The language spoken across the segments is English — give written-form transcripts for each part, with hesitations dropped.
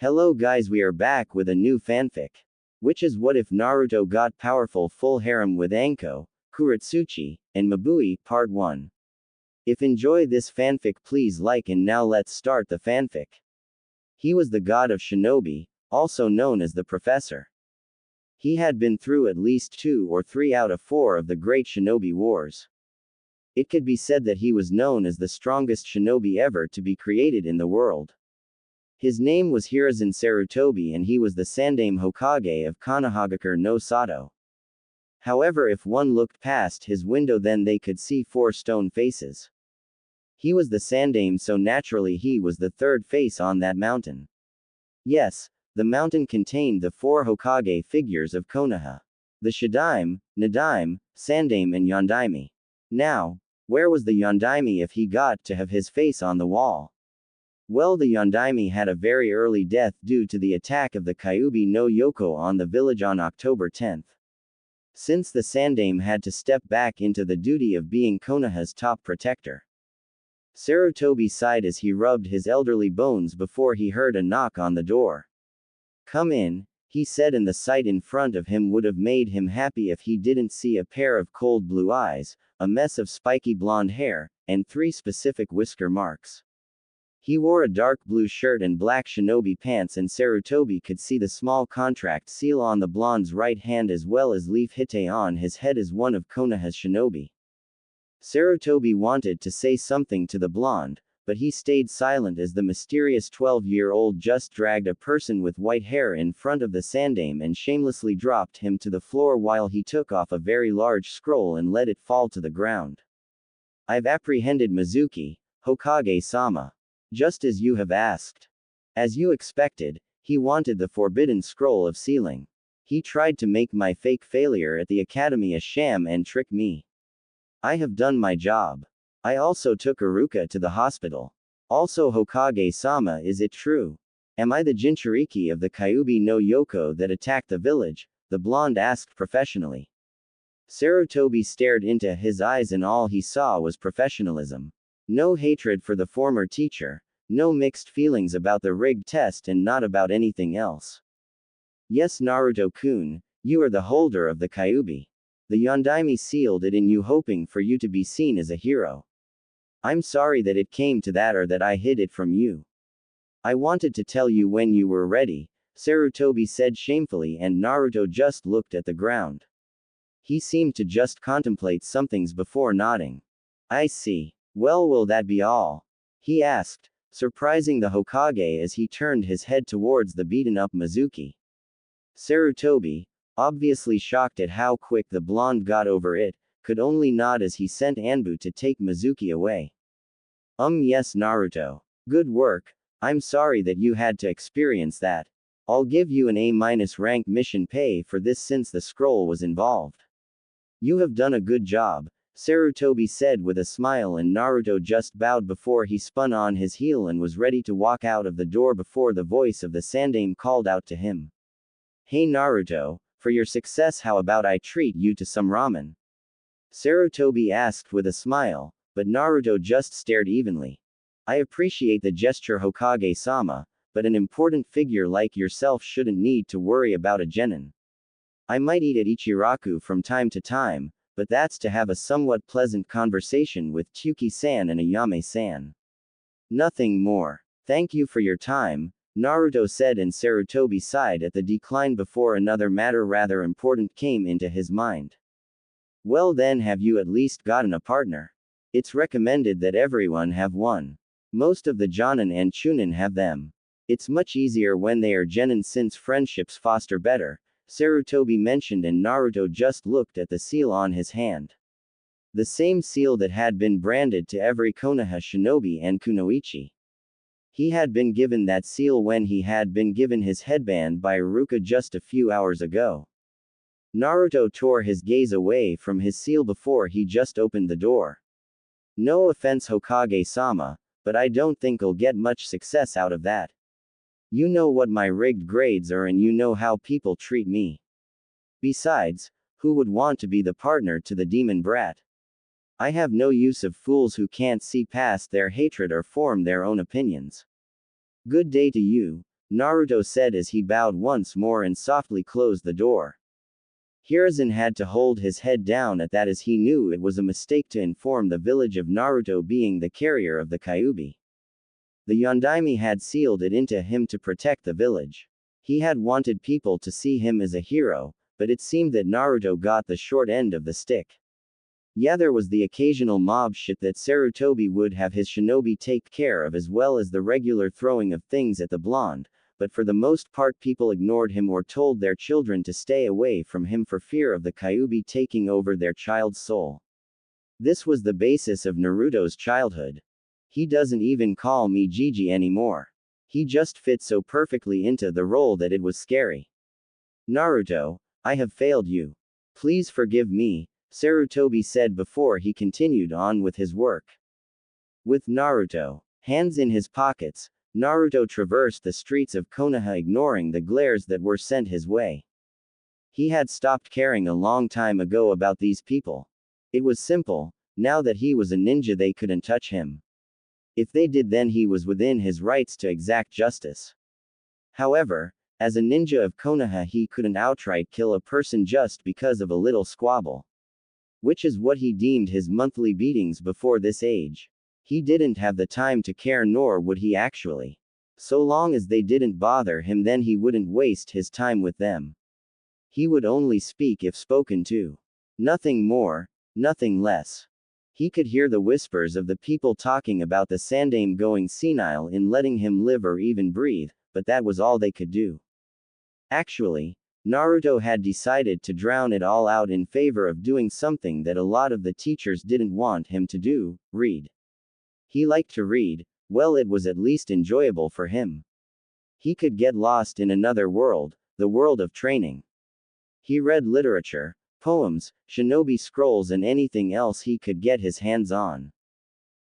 Hello guys, we are back with a new fanfic. Which is what if Naruto got powerful full harem with Anko, Kurotsuchi, and Mabui, part 1. If enjoy this fanfic please like and now let's start the fanfic. He was the god of shinobi, also known as the professor. He had been through at least 2 or 3 out of 4 of the great shinobi wars. It could be said that he was known as the strongest shinobi ever to be created in the world. His name was Hiruzen Sarutobi and he was the Sandaime Hokage of Konohagakure no Sato. However, if one looked past his window then they could see 4 stone faces. He was the Sandaime, so naturally he was the third face on that mountain. Yes, the mountain contained the 4 Hokage figures of Konoha. The Shadaime, Nadaime, Sandaime and Yondaime. Now, where was the Yondaime if he got to have his face on the wall? Well, the Yondaime had a very early death due to the attack of the Kyuubi no Yoko on the village on October 10th. Since the Sandaime had to step back into the duty of being Konoha's top protector. Sarutobi sighed as he rubbed his elderly bones before he heard a knock on the door. "Come in," he said, and the sight in front of him would have made him happy if he didn't see a pair of cold blue eyes, a mess of spiky blonde hair, and 3 specific whisker marks. He wore a dark blue shirt and black shinobi pants, and Sarutobi could see the small contract seal on the blonde's right hand as well as leaf hite on his head as one of Konoha's shinobi. Sarutobi wanted to say something to the blonde, but he stayed silent as the mysterious 12-year-old just dragged a person with white hair in front of the Sandaime and shamelessly dropped him to the floor while he took off a very large scroll and let it fall to the ground. "I've apprehended Mizuki, Hokage-sama. Just as you have asked. As you expected, he wanted the forbidden scroll of sealing. He tried to make my fake failure at the academy a sham and trick me. I have done my job. I also took Iruka to the hospital. Also, Hokage-sama, is it true? Am I the Jinchuriki of the Kyuubi no Yoko that attacked the village?" the blonde asked professionally. Sarutobi stared into his eyes and all he saw was professionalism. No hatred for the former teacher, no mixed feelings about the rigged test, and not about anything else. "Yes, Naruto-kun, you are the holder of the Kyuubi. The Yondaime sealed it in you hoping for you to be seen as a hero. I'm sorry that it came to that or that I hid it from you. I wanted to tell you when you were ready," Sarutobi said shamefully, and Naruto just looked at the ground. He seemed to just contemplate somethings before nodding. "I see. Well, will that be all?" he asked, surprising the Hokage as he turned his head towards the beaten-up Mizuki. Sarutobi, obviously shocked at how quick the blonde got over it, could only nod as he sent Anbu to take Mizuki away. Yes, Naruto. Good work. I'm sorry that you had to experience that. I'll give you an A- rank mission pay for this since the scroll was involved. You have done a good job," Sarutobi said with a smile, and Naruto just bowed before he spun on his heel and was ready to walk out of the door before the voice of the Sandaime called out to him. "Hey Naruto, for your success how about I treat you to some ramen?" Sarutobi asked with a smile, but Naruto just stared evenly. "I appreciate the gesture, Hokage-sama, but an important figure like yourself shouldn't need to worry about a genin. I might eat at Ichiraku from time to time, but that's to have a somewhat pleasant conversation with Tsuki-san and Ayame-san. Nothing more. Thank you for your time," Naruto said, and Sarutobi sighed at the decline before another matter rather important came into his mind. "Well then, have you at least gotten a partner? It's recommended that everyone have one. Most of the Jonin and Chunin have them. It's much easier when they are genin since friendships foster better," Sarutobi mentioned, and Naruto just looked at the seal on his hand. The same seal that had been branded to every Konoha shinobi and kunoichi. He had been given that seal when he had been given his headband by Iruka just a few hours ago. Naruto tore his gaze away from his seal before he just opened the door. "No offense, Hokage-sama, but I don't think I'll get much success out of that. You know what my rigged grades are and you know how people treat me. Besides, who would want to be the partner to the demon brat? I have no use of fools who can't see past their hatred or form their own opinions. Good day to you," Naruto said as he bowed once more and softly closed the door. Hiruzen had to hold his head down at that as he knew it was a mistake to inform the village of Naruto being the carrier of the Kyuubi. The Yondaime had sealed it into him to protect the village. He had wanted people to see him as a hero, but it seemed that Naruto got the short end of the stick. Yeah, there was the occasional mob shit that Sarutobi would have his shinobi take care of as well as the regular throwing of things at the blonde, but for the most part people ignored him or told their children to stay away from him for fear of the Kyuubi taking over their child's soul. This was the basis of Naruto's childhood. He doesn't even call me Gigi anymore. He just fit so perfectly into the role that it was scary. Naruto, I have failed you. Please forgive me, Sarutobi said before he continued on with his work. With Naruto, hands in his pockets, Naruto traversed the streets of Konoha ignoring the glares that were sent his way. He had stopped caring a long time ago about these people. It was simple, now that he was a ninja they couldn't touch him. If they did then he was within his rights to exact justice. However, as a ninja of Konoha he couldn't outright kill a person just because of a little squabble. Which is what he deemed his monthly beatings before this age. He didn't have the time to care nor would he actually. So long as they didn't bother him then he wouldn't waste his time with them. He would only speak if spoken to. Nothing more, nothing less. He could hear the whispers of the people talking about the Sandaime going senile in letting him live or even breathe, but that was all they could do. Actually, Naruto had decided to drown it all out in favor of doing something that a lot of the teachers didn't want him to do, read. He liked to read, well it was at least enjoyable for him. He could get lost in another world, the world of training. He read literature, poems, shinobi scrolls and anything else he could get his hands on.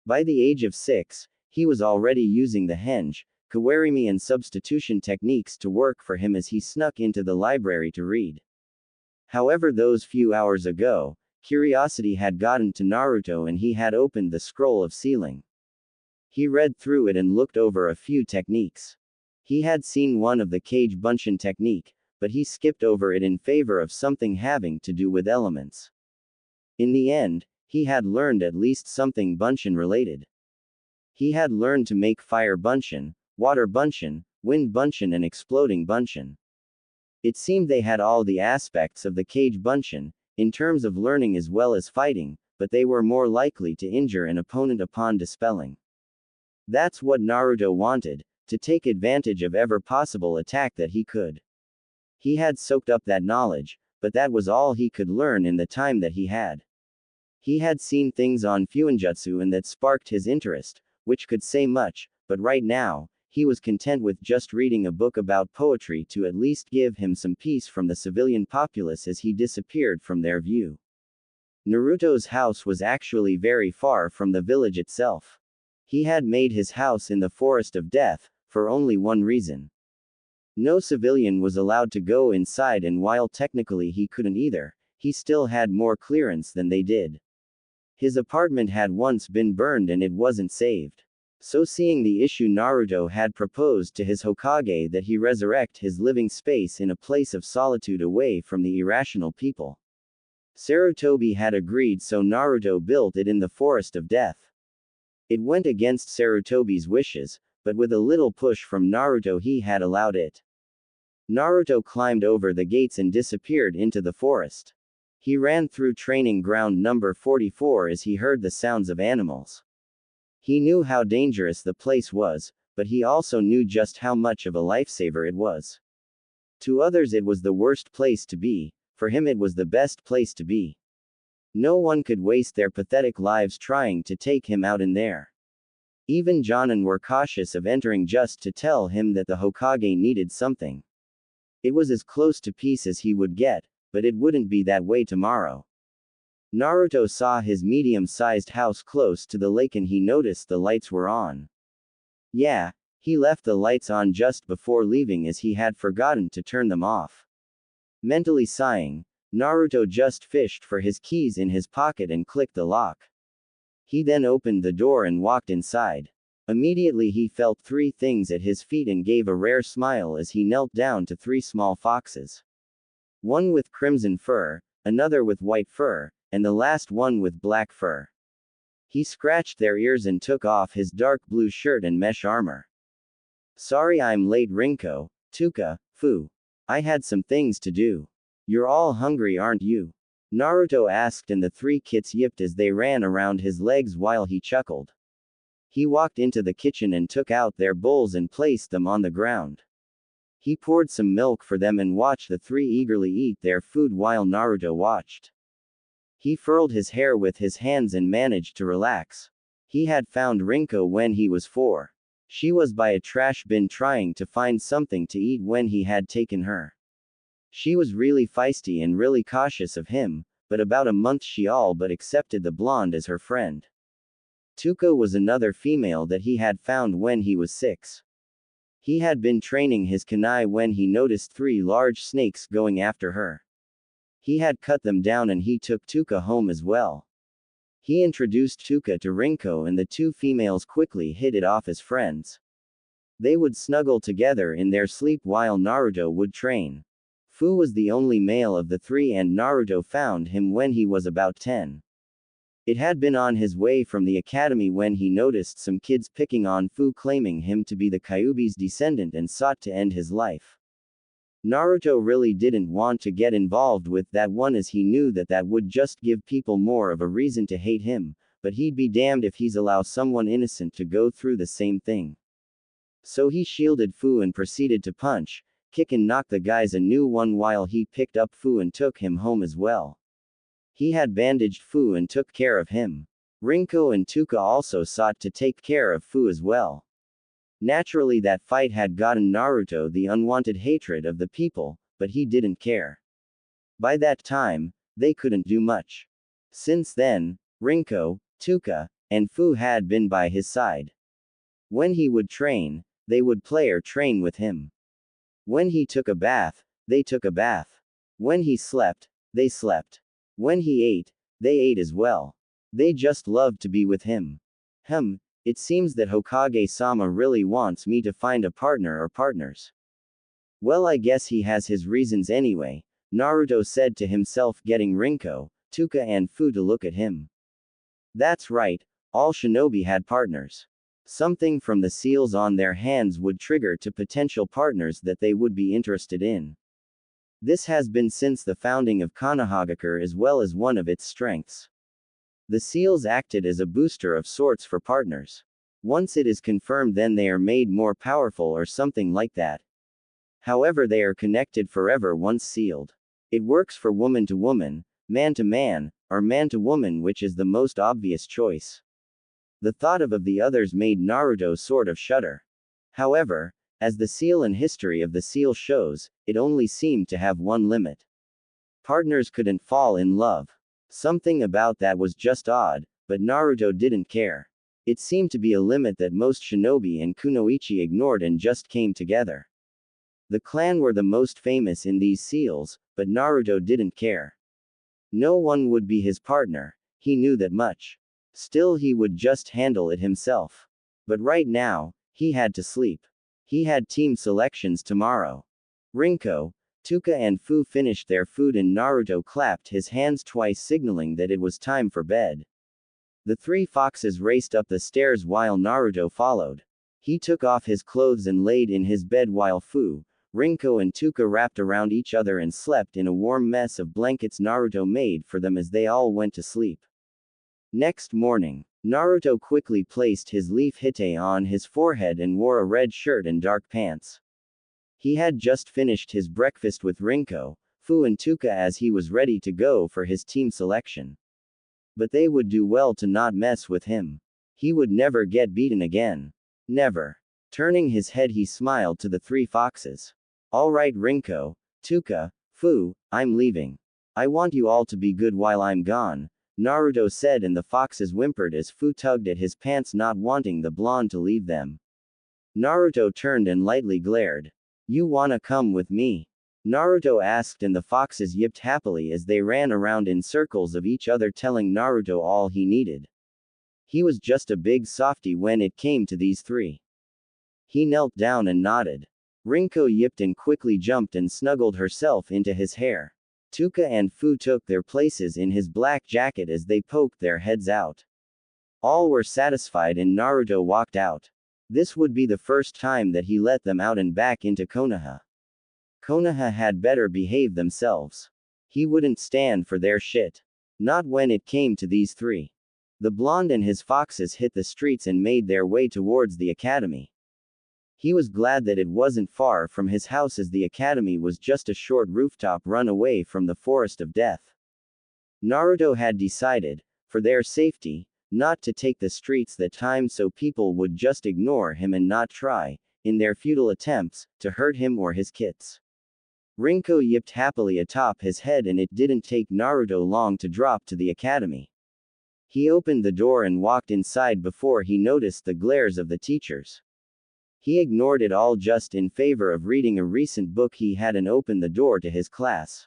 By the age of 6, he was already using the henge, kawarimi and substitution techniques to work for him as he snuck into the library to read. However, those few hours ago, curiosity had gotten to Naruto and he had opened the scroll of sealing. He read through it and looked over a few techniques. He had seen one of the Kage Bunshin technique, but he skipped over it in favor of something having to do with elements. In the end, he had learned at least something Bunshin related. He had learned to make fire Bunshin, water Bunshin, wind Bunshin and exploding Bunshin. It seemed they had all the aspects of the Kage Bunshin, in terms of learning as well as fighting, but they were more likely to injure an opponent upon dispelling. That's what Naruto wanted, to take advantage of every possible attack that he could. He had soaked up that knowledge, but that was all he could learn in the time that he had. He had seen things on Fuinjutsu and that sparked his interest, which could say much, but right now, he was content with just reading a book about poetry to at least give him some peace from the civilian populace as he disappeared from their view. Naruto's house was actually very far from the village itself. He had made his house in the Forest of Death, for only one reason. No civilian was allowed to go inside, and while technically he couldn't either, he still had more clearance than they did. His apartment had once been burned and it wasn't saved. So seeing the issue, Naruto had proposed to his Hokage that he resurrect his living space in a place of solitude away from the irrational people. Sarutobi had agreed, so Naruto built it in the Forest of Death. It went against Sarutobi's wishes, but with a little push from Naruto he had allowed it. Naruto climbed over the gates and disappeared into the forest. He ran through training ground number 44 as he heard the sounds of animals. He knew how dangerous the place was, but he also knew just how much of a lifesaver it was. To others it was the worst place to be, for him it was the best place to be. No one could waste their pathetic lives trying to take him out in there. Even Jonin were cautious of entering just to tell him that the Hokage needed something. It was as close to peace as he would get, but it wouldn't be that way tomorrow. Naruto saw his medium-sized house close to the lake and he noticed the lights were on. Yeah, he left the lights on just before leaving as he had forgotten to turn them off. Mentally sighing, Naruto just fished for his keys in his pocket and clicked the lock. He then opened the door and walked inside. Immediately he felt three things at his feet and gave a rare smile as he knelt down to three small foxes. One with crimson fur, another with white fur, and the last one with black fur. He scratched their ears and took off his dark blue shirt and mesh armor. Sorry I'm late, Rinko, Tuka, Fu. I had some things to do. You're all hungry, aren't you? Naruto asked, and the three kits yipped as they ran around his legs while he chuckled. He walked into the kitchen and took out their bowls and placed them on the ground. He poured some milk for them and watched the three eagerly eat their food while Naruto watched. He furled his hair with his hands and managed to relax. He had found Rinko when he was 4. She was by a trash bin trying to find something to eat when he had taken her. She was really feisty and really cautious of him, but about a month she all but accepted the blonde as her friend. Tuka was another female that he had found when he was 6. He had been training his kunai when he noticed 3 large snakes going after her. He had cut them down and he took Tuka home as well. He introduced Tuka to Rinko and the 2 females quickly hit it off as friends. They would snuggle together in their sleep while Naruto would train. Fu was the only male of the 3 and Naruto found him when he was about 10. It had been on his way from the academy when he noticed some kids picking on Fu, claiming him to be the Kyuubi's descendant and sought to end his life. Naruto really didn't want to get involved with that one as he knew that that would just give people more of a reason to hate him, but he'd be damned if he's allow someone innocent to go through the same thing. So he shielded Fu and proceeded to punch, kick and knock the guys a new one while he picked up Fu and took him home as well. He had bandaged Fu and took care of him. Rinko and Tuka also sought to take care of Fu as well. Naturally, that fight had gotten Naruto the unwanted hatred of the people, but he didn't care. By that time, they couldn't do much. Since then, Rinko, Tuka, and Fu had been by his side. When he would train, they would play or train with him. When he took a bath, they took a bath. When he slept, they slept. When he ate, they ate as well. They just loved to be with him. It seems that Hokage-sama really wants me to find a partner or partners. Well, I guess he has his reasons anyway, Naruto said to himself, getting Rinko, Tuka and Fu to look at him. That's right, all shinobi had partners. Something from the seals on their hands would trigger to potential partners that they would be interested in. This has been since the founding of Konohagakure as well as one of its strengths. The seals acted as a booster of sorts for partners. Once it is confirmed, then they are made more powerful or something like that. However, they are connected forever once sealed. It works for woman to woman, man to man, or man to woman, which is the most obvious choice. The thought of the others made Naruto sort of shudder. However, as the seal and history of the seal shows, it only seemed to have one limit. Partners couldn't fall in love. Something about that was just odd, but Naruto didn't care. It seemed to be a limit that most shinobi and kunoichi ignored and just came together. The clan were the most famous in these seals, but Naruto didn't care. No one would be his partner, he knew that much. Still, he would just handle it himself. But right now, he had to sleep. He had team selections tomorrow. Rinko, Tuka and Fu finished their food and Naruto clapped his hands twice, signaling that it was time for bed. The 3 foxes raced up the stairs while Naruto followed. He took off his clothes and laid in his bed while Fu, Rinko and Tuka wrapped around each other and slept in a warm mess of blankets Naruto made for them as they all went to sleep. Next morning, Naruto quickly placed his leaf hite on his forehead and wore a red shirt and dark pants. He had just finished his breakfast with Rinko, Fu and Tuka as he was ready to go for his team selection. But they would do well to not mess with him. He would never get beaten again. Never. Turning his head, he smiled to the 3 foxes. All right, Rinko, Tuka, Fu, I'm leaving. I want you all to be good while I'm gone, Naruto said, and the foxes whimpered as Fu tugged at his pants, not wanting the blonde to leave them. Naruto turned and lightly glared. You wanna come with me? Naruto asked, and the foxes yipped happily as they ran around in circles of each other, telling Naruto all he needed. He was just a big softy when it came to these three. He knelt down and nodded. Rinko yipped and quickly jumped and snuggled herself into his hair. Tuka and Fu took their places in his black jacket as they poked their heads out. All were satisfied and Naruto walked out. This would be the first time that he let them out and back into Konoha. Konoha had better behave themselves. He wouldn't stand for their shit. Not when it came to these three. The blonde and his foxes hit the streets and made their way towards the academy. He was glad that it wasn't far from his house as the academy was just a short rooftop run away from the forest of death. Naruto had decided, for their safety, not to take the streets that time so people would just ignore him and not try, in their futile attempts, to hurt him or his kits. Rinko yipped happily atop his head and it didn't take Naruto long to drop to the academy. He opened the door and walked inside before he noticed the glares of the teachers. He ignored it all just in favor of reading a recent book he had and opened the door to his class.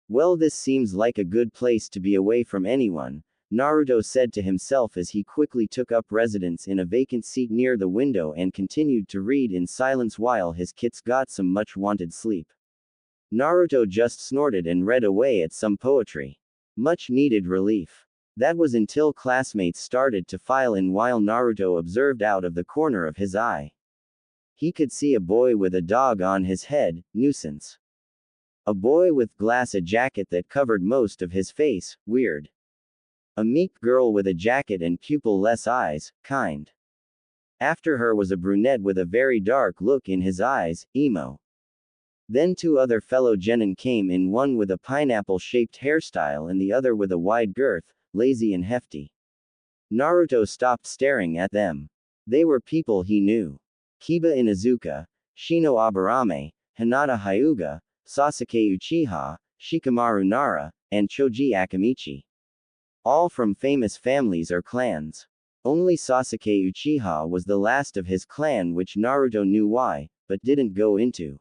Well, this seems like a good place to be away from anyone, Naruto said to himself as he quickly took up residence in a vacant seat near the window and continued to read in silence while his kits got some much-wanted sleep. Naruto just snorted and read away at some poetry. Much-needed relief. That was until classmates started to file in while Naruto observed out of the corner of his eye. He could see a boy with a dog on his head, nuisance. A boy with a jacket that covered most of his face, weird. A meek girl with a jacket and pupil-less eyes, kind. After her was a brunette with a very dark look in his eyes, emo. Then two other fellow genin came in, one with a pineapple-shaped hairstyle and the other with a wide girth, lazy and hefty. Naruto stopped staring at them. They were people he knew. Kiba Inuzuka, Shino Aburame, Hinata Hyuga, Sasuke Uchiha, Shikamaru Nara, and Choji Akamichi. All from famous families or clans. Only Sasuke Uchiha was the last of his clan, which Naruto knew why, but didn't go into.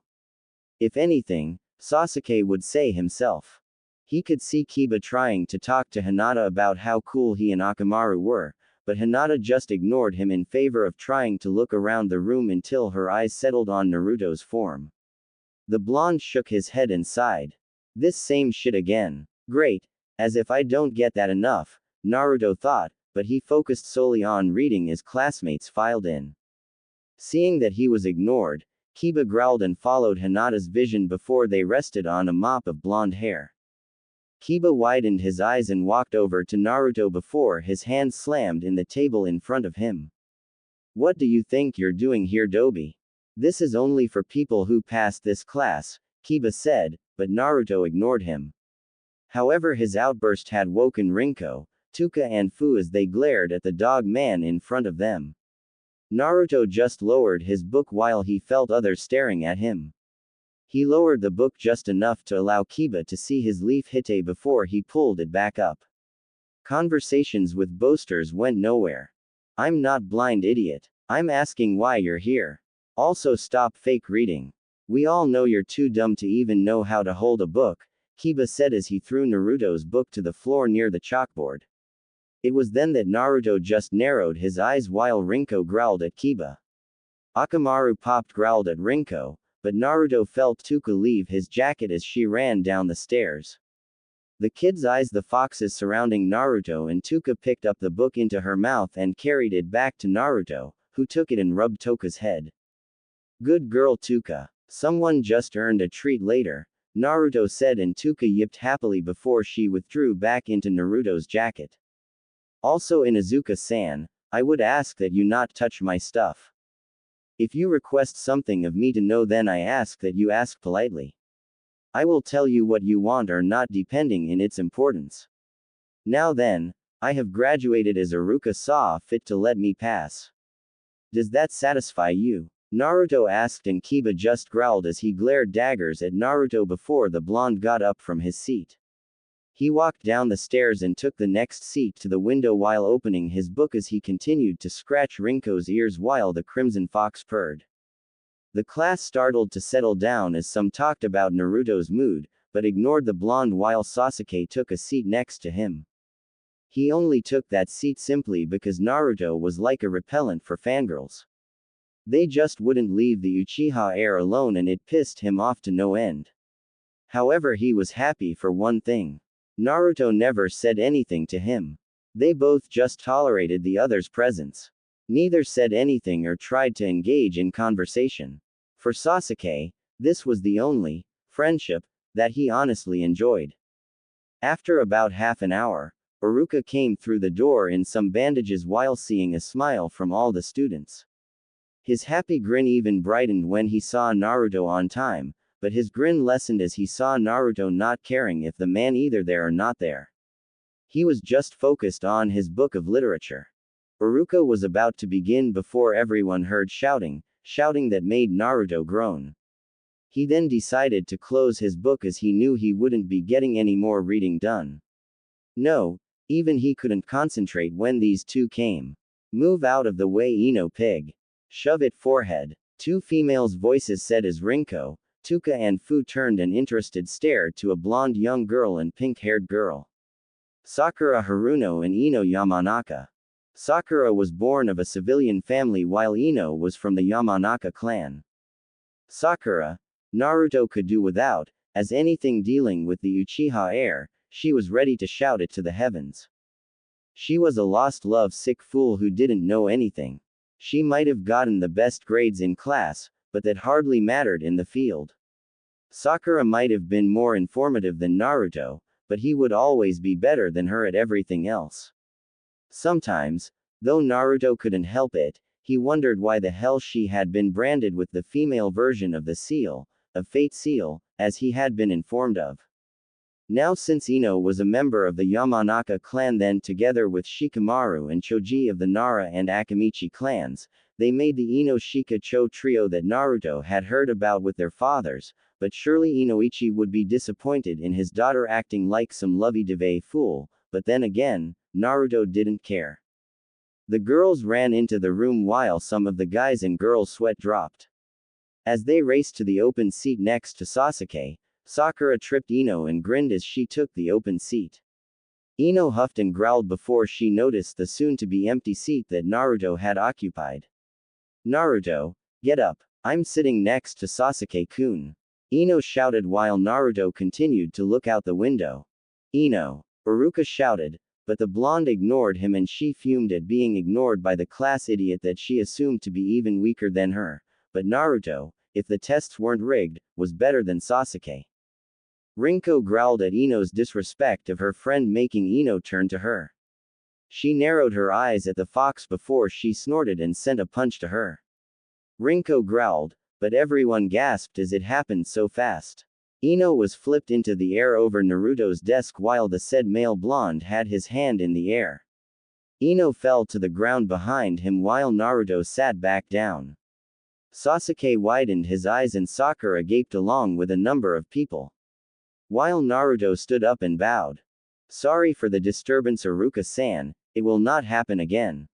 If anything, Sasuke would say himself. He could see Kiba trying to talk to Hinata about how cool he and Akamaru were, but Hinata just ignored him in favor of trying to look around the room until her eyes settled on Naruto's form. The blonde shook his head and sighed. This same shit again. Great. As if I don't get that enough, Naruto thought, but he focused solely on reading as classmates filed in. Seeing that he was ignored, Kiba growled and followed Hinata's vision before they rested on a mop of blonde hair. Kiba widened his eyes and walked over to Naruto before his hand slammed in the table in front of him. What do you think you're doing here, Dobi? This is only for people who passed this class, Kiba said, but Naruto ignored him. However, his outburst had woken Rinko, Tuka and Fu as they glared at the dog man in front of them. Naruto just lowered his book while he felt others staring at him. He lowered the book just enough to allow Kiba to see his leaf hite before he pulled it back up. Conversations with boasters went nowhere. I'm not blind, idiot. I'm asking why you're here. Also, stop fake reading. We all know you're too dumb to even know how to hold a book, Kiba said as he threw Naruto's book to the floor near the chalkboard. It was then that Naruto just narrowed his eyes while Rinko growled at Kiba. Akamaru popped growled at Rinko, but Naruto felt Tuka leave his jacket as she ran down the stairs. The kids eyes the foxes surrounding Naruto and Tuka picked up the book into her mouth and carried it back to Naruto, who took it and rubbed Toka's head. Good girl, Tuka. Someone just earned a treat later, Naruto said, and Tuka yipped happily before she withdrew back into Naruto's jacket. Also, Inuzuka-san, I would ask that you not touch my stuff. If you request something of me to know, then I ask that you ask politely. I will tell you what you want or not depending in its importance. Now then, I have graduated as Iruka saw fit to let me pass. Does that satisfy you? Naruto asked, and Kiba just growled as he glared daggers at Naruto before the blonde got up from his seat. He walked down the stairs and took the next seat to the window while opening his book as he continued to scratch Rinko's ears while the crimson fox purred. The class startled to settle down as some talked about Naruto's mood, but ignored the blonde while Sasuke took a seat next to him. He only took that seat simply because Naruto was like a repellent for fangirls. They just wouldn't leave the Uchiha heir alone and it pissed him off to no end. However, he was happy for one thing. Naruto never said anything to him. They both just tolerated the other's presence. Neither said anything or tried to engage in conversation. For Sasuke, this was the only friendship that he honestly enjoyed. After about half an hour, Iruka came through the door in some bandages while seeing a smile from all the students. His happy grin even brightened when he saw Naruto on time, but his grin lessened as he saw Naruto not caring if the man either there or not there. He was just focused on his book of literature. Iruka was about to begin before everyone heard shouting that made Naruto groan. He then decided to close his book as he knew he wouldn't be getting any more reading done. No, even he couldn't concentrate when these two came. Move out of the way, Ino pig. Shove it forehead. Two females' voices said as Rinko, Tuka and Fu turned an interested stare to a blonde young girl and pink-haired girl. Sakura Haruno and Ino Yamanaka. Sakura was born of a civilian family while Ino was from the Yamanaka clan. Sakura, Naruto could do without, as anything dealing with the Uchiha heir, she was ready to shout it to the heavens. She was a lost love-sick fool who didn't know anything. She might have gotten the best grades in class, but that hardly mattered in the field. Sakura might have been more informative than Naruto, but he would always be better than her at everything else. Sometimes, though Naruto couldn't help it, he wondered why the hell she had been branded with the female version of the seal, of Fate seal, as he had been informed of. Now since Ino was a member of the Yamanaka clan, then together with Shikamaru and Choji of the Nara and Akamichi clans, they made the Ino Shika Cho trio that Naruto had heard about with their fathers, but surely Inoichi would be disappointed in his daughter acting like some lovey-dovey fool, but then again, Naruto didn't care. The girls ran into the room while some of the guys and girls' sweat dropped. As they raced to the open seat next to Sasuke, Sakura tripped Ino and grinned as she took the open seat. Ino huffed and growled before she noticed the soon-to-be empty seat that Naruto had occupied. Naruto, get up. I'm sitting next to Sasuke-kun. Ino shouted while Naruto continued to look out the window. Ino, Iruka shouted, but the blonde ignored him and she fumed at being ignored by the class idiot that she assumed to be even weaker than her. But Naruto, if the tests weren't rigged, was better than Sasuke. Rinko growled at Ino's disrespect of her friend, making Ino turn to her. She narrowed her eyes at the fox before she snorted and sent a punch to her. Rinko growled, but everyone gasped as it happened so fast. Ino was flipped into the air over Naruto's desk while the said male blonde had his hand in the air. Ino fell to the ground behind him while Naruto sat back down. Sasuke widened his eyes and Sakura gaped along with a number of people. While Naruto stood up and bowed. Sorry for the disturbance, Iruka-san, it will not happen again.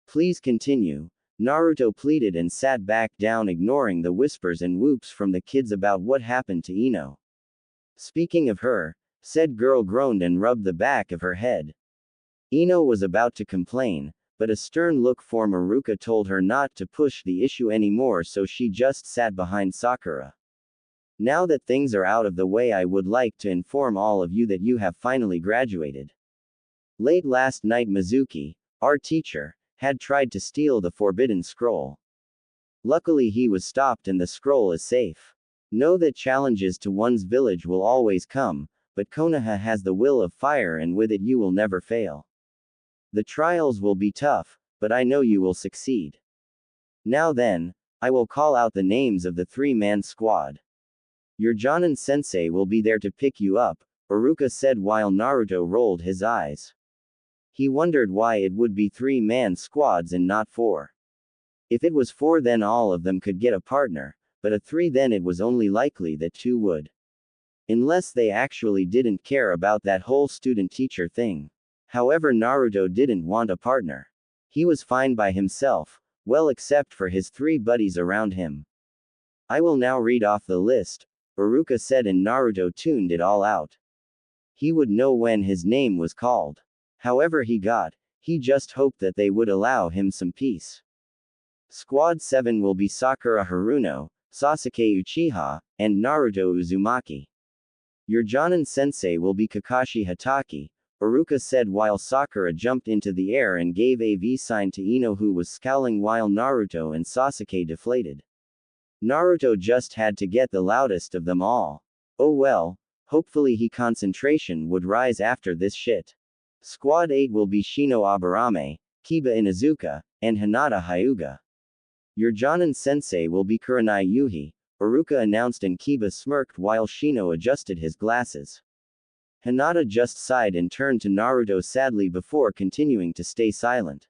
Please continue. Naruto pleaded and sat back down, ignoring the whispers and whoops from the kids about what happened to Ino. Speaking of her, said girl groaned and rubbed the back of her head. Ino was about to complain, but a stern look from Iruka told her not to push the issue anymore, so she just sat behind Sakura. Now that things are out of the way, I would like to inform all of you that you have finally graduated. Late last night, Mizuki, our teacher, had tried to steal the forbidden scroll. Luckily he was stopped and the scroll is safe. Know that challenges to one's village will always come, but Konoha has the will of fire and with it you will never fail. The trials will be tough, but I know you will succeed. Now then, I will call out the names of the three-man squad. Your Jonin-sensei will be there to pick you up, Iruka said while Naruto rolled his eyes. He wondered why it would be three-man squads and not four. If it was four, then all of them could get a partner, but a three, then it was only likely that two would. Unless they actually didn't care about that whole student-teacher thing. However, Naruto didn't want a partner. He was fine by himself, well except for his three buddies around him. I will now read off the list, Iruka said, and Naruto tuned it all out. He would know when his name was called. However he just hoped that they would allow him some peace. Squad 7 will be Sakura Haruno, Sasuke Uchiha, and Naruto Uzumaki. Your Jonin-sensei will be Kakashi Hatake, Iruka said while Sakura jumped into the air and gave a V sign to Ino, who was scowling while Naruto and Sasuke deflated. Naruto just had to get the loudest of them all. Oh well, hopefully he concentration would rise after this shit. Squad 8 will be Shino Aburame, Kiba Inuzuka, and Hinata Hyuga. Your Jonin-sensei will be Kurenai Yuhi, Iruka announced, and Kiba smirked while Shino adjusted his glasses. Hinata just sighed and turned to Naruto sadly before continuing to stay silent.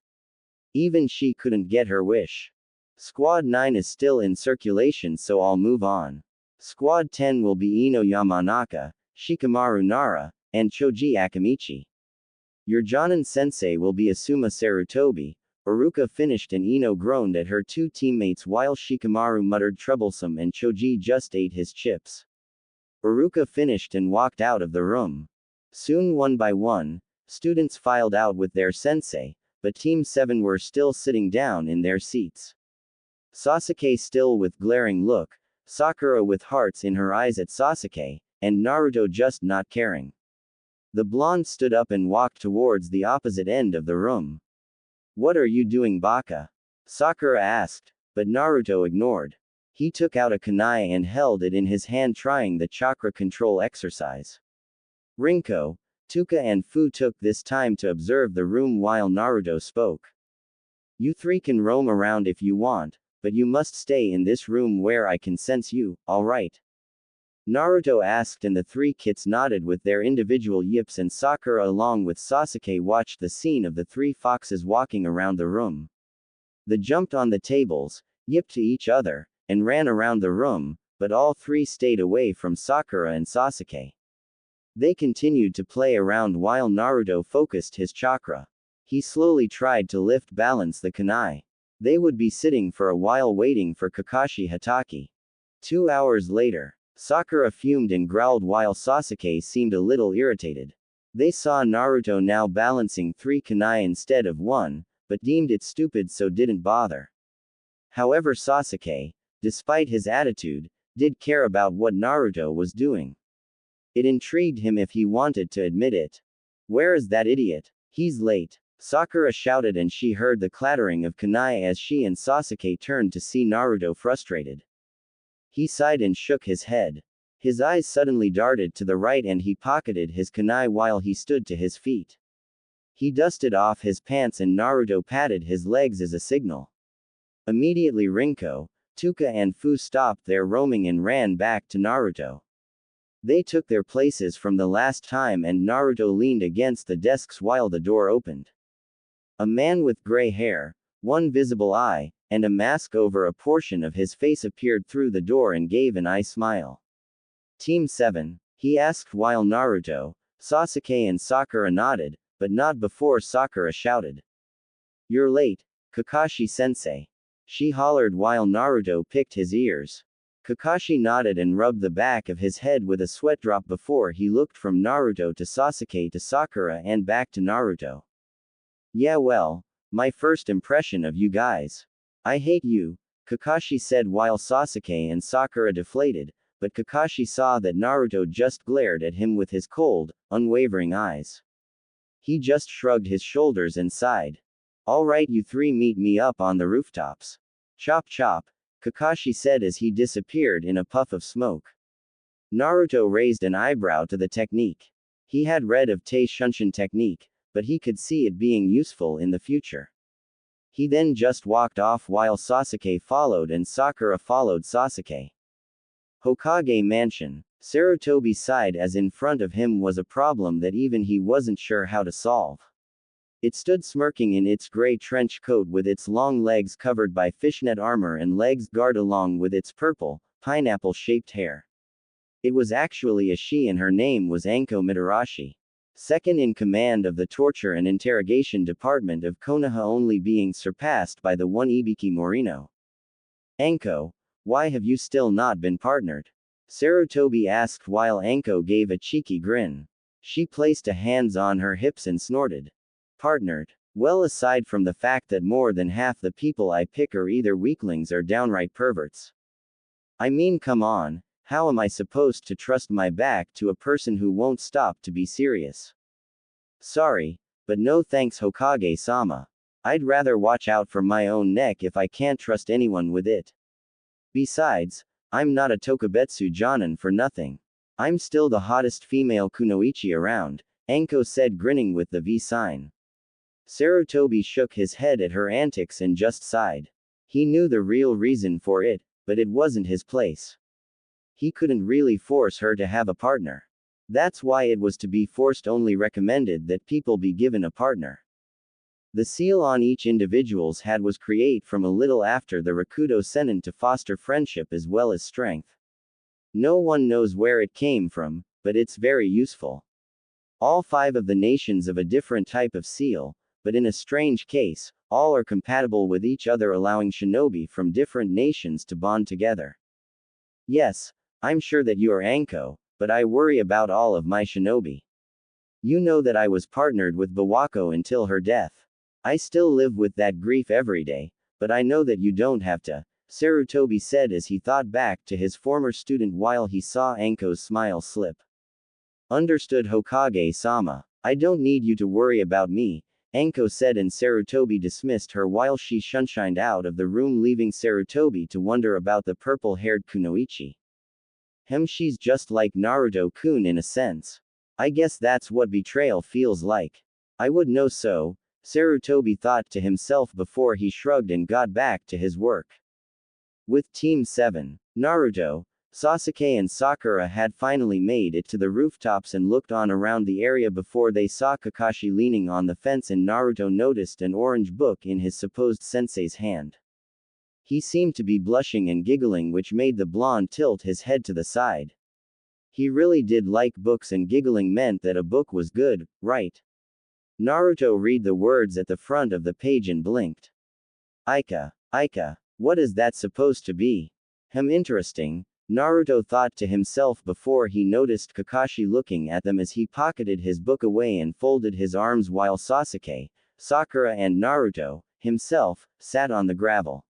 Even she couldn't get her wish. Squad 9 is still in circulation, so I'll move on. Squad 10 will be Ino Yamanaka, Shikamaru Nara, and Choji Akamichi. Your Jonin-sensei will be Asuma Sarutobi, Iruka finished, and Ino groaned at her two teammates while Shikamaru muttered troublesome and Choji just ate his chips. Iruka finished and walked out of the room. Soon, one by one, students filed out with their sensei, but Team 7 were still sitting down in their seats. Sasuke still with glaring look, Sakura with hearts in her eyes at Sasuke, and Naruto just not caring. The blonde stood up and walked towards the opposite end of the room. What are you doing, Baka? Sakura asked, but Naruto ignored. He took out a kunai and held it in his hand, trying the chakra control exercise. Rinko, Tuka and Fu took this time to observe the room while Naruto spoke. You three can roam around if you want, but you must stay in this room where I can sense you, alright? Naruto asked, and the three kits nodded with their individual yips, and Sakura along with Sasuke watched the scene of the three foxes walking around the room. They jumped on the tables, yipped to each other, and ran around the room, but all three stayed away from Sakura and Sasuke. They continued to play around while Naruto focused his chakra. He slowly tried to balance the kunai. They would be sitting for a while waiting for Kakashi Hatake. 2 hours later, Sakura fumed and growled while Sasuke seemed a little irritated. They saw Naruto now balancing 3 kunai instead of 1, but deemed it stupid so didn't bother. However, Sasuke, despite his attitude, did care about what Naruto was doing. It intrigued him if he wanted to admit it. Where is that idiot? He's late. Sakura shouted, and she heard the clattering of kunai as she and Sasuke turned to see Naruto frustrated. He sighed and shook his head. His eyes suddenly darted to the right and he pocketed his kunai while he stood to his feet. He dusted off his pants and Naruto patted his legs as a signal. Immediately Rinko, Tuka and Fu stopped their roaming and ran back to Naruto. They took their places from the last time and Naruto leaned against the desks while the door opened. A man with gray hair, one visible eye, and a mask over a portion of his face appeared through the door and gave an eye smile. Team 7, he asked while Naruto, Sasuke and Sakura nodded, but not before Sakura shouted. You're late, Kakashi-sensei. She hollered while Naruto picked his ears. Kakashi nodded and rubbed the back of his head with a sweat drop before he looked from Naruto to Sasuke to Sakura and back to Naruto. Yeah, well, my first impression of you guys. I hate you, Kakashi said while Sasuke and Sakura deflated, but Kakashi saw that Naruto just glared at him with his cold, unwavering eyes. He just shrugged his shoulders and sighed. Alright, you three meet me up on the rooftops. Chop chop, Kakashi said as he disappeared in a puff of smoke. Naruto raised an eyebrow to the technique. He had read of Tei Shunshin technique, but he could see it being useful in the future. He then just walked off while Sasuke followed and Sakura followed Sasuke. Hokage Mansion. Sarutobi sighed as in front of him was a problem that even he wasn't sure how to solve. It stood smirking in its gray trench coat with its long legs covered by fishnet armor and legs guard along with its purple, pineapple-shaped hair. It was actually a she and her name was Anko Mitarashi. Second in command of the torture and interrogation department of Konoha, only being surpassed by the one Ibiki Morino. Anko, why have you still not been partnered? Sarutobi asked while Anko gave a cheeky grin. She placed a hands on her hips and snorted. Partnered. Well, aside from the fact that more than half the people I pick are either weaklings or downright perverts. I mean, come on, how am I supposed to trust my back to a person who won't stop to be serious? Sorry, but no thanks, Hokage-sama. I'd rather watch out for my own neck if I can't trust anyone with it. Besides, I'm not a Tokubetsu Jonin for nothing. I'm still the hottest female kunoichi around, Anko said, grinning with the V sign. Sarutobi shook his head at her antics and just sighed. He knew the real reason for it, but it wasn't his place. He couldn't really force her to have a partner. That's why it was to be forced only recommended that people be given a partner. The seal on each individual's head was created from a little after the Rakudo Sennin to foster friendship as well as strength. No one knows where it came from, but it's very useful. All 5 of the nations of a different type of seal, but in a strange case, all are compatible with each other, allowing shinobi from different nations to bond together. Yes, I'm sure that you are Anko, but I worry about all of my shinobi. You know that I was partnered with Bawako until her death. I still live with that grief every day, but I know that you don't have to, Sarutobi said as he thought back to his former student while he saw Anko's smile slip. Understood, Hokage-sama. I don't need you to worry about me, Anko said, and Sarutobi dismissed her while she shunshined out of the room, leaving Sarutobi to wonder about the purple-haired kunoichi. She's just like Naruto-kun in a sense. I guess that's what betrayal feels like. I would know so, Sarutobi thought to himself before he shrugged and got back to his work. With Team 7, Naruto, Sasuke and Sakura had finally made it to the rooftops and looked on around the area before they saw Kakashi leaning on the fence, and Naruto noticed an orange book in his supposed sensei's hand. He seemed to be blushing and giggling, which made the blonde tilt his head to the side. He really did like books, and giggling meant that a book was good, right? Naruto read the words at the front of the page and blinked. Aika, what is that supposed to be? Interesting, Naruto thought to himself before he noticed Kakashi looking at them as he pocketed his book away and folded his arms while Sasuke, Sakura and Naruto, himself, sat on the gravel.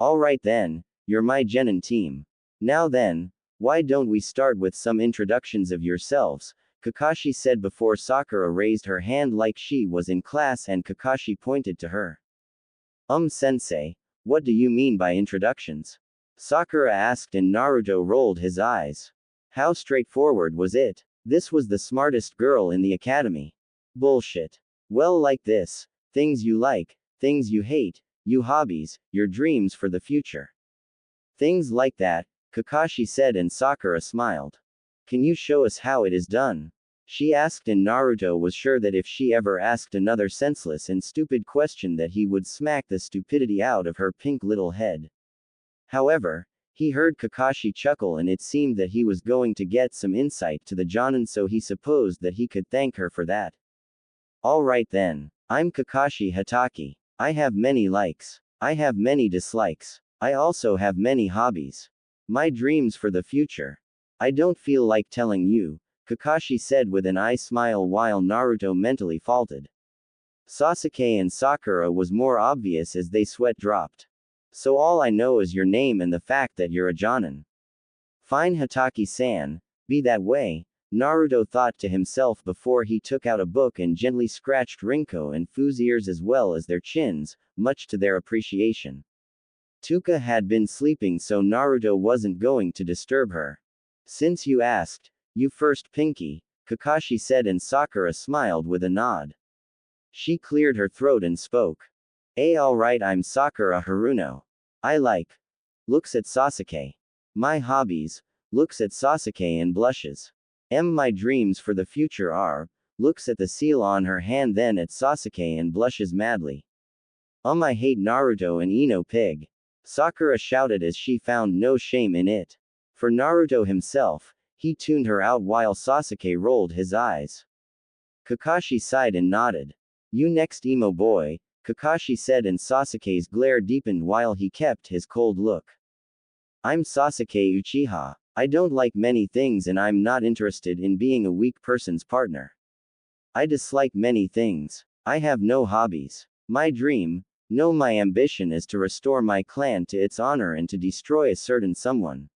Alright then, you're my genin team. Now then, why don't we start with some introductions of yourselves, Kakashi said before Sakura raised her hand like she was in class and Kakashi pointed to her. Sensei, what do you mean by introductions? Sakura asked, and Naruto rolled his eyes. How straightforward was it? This was the smartest girl in the academy. Bullshit. Well, like this: things you like, things you hate, your hobbies, your dreams for the future. Things like that, Kakashi said, and Sakura smiled. Can you show us how it is done? She asked, and Naruto was sure that if she ever asked another senseless and stupid question that he would smack the stupidity out of her pink little head. However, he heard Kakashi chuckle, and it seemed that he was going to get some insight to the Jonin, so he supposed that he could thank her for that. Alright then. I'm Kakashi Hatake. I have many likes. I have many dislikes. I also have many hobbies. My dreams for the future. I don't feel like telling you, Kakashi said with an eye smile while Naruto mentally faltered. Sasuke and Sakura was more obvious as they sweat dropped. So all I know is your name and the fact that you're a Jonin. Fine, Hatake-san, be that way, Naruto thought to himself before he took out a book and gently scratched Rinko and Fu's ears as well as their chins, much to their appreciation. Tuka had been sleeping, so Naruto wasn't going to disturb her. Since you asked, you first, Pinky, Kakashi said, and Sakura smiled with a nod. She cleared her throat and spoke. Alright, I'm Sakura Haruno. I like. Looks at Sasuke. My hobbies. Looks at Sasuke and blushes. My dreams for the future are. Looks at the seal on her hand, then at Sasuke and blushes madly. I hate Naruto and Ino pig. Sakura shouted as she found no shame in it. For Naruto himself, he tuned her out while Sasuke rolled his eyes. Kakashi sighed and nodded. You next, emo boy, Kakashi said, and Sasuke's glare deepened while he kept his cold look. I'm Sasuke Uchiha. I don't like many things, and I'm not interested in being a weak person's partner. I dislike many things. I have no hobbies. My dream, no, my ambition is to restore my clan to its honor and to destroy a certain someone.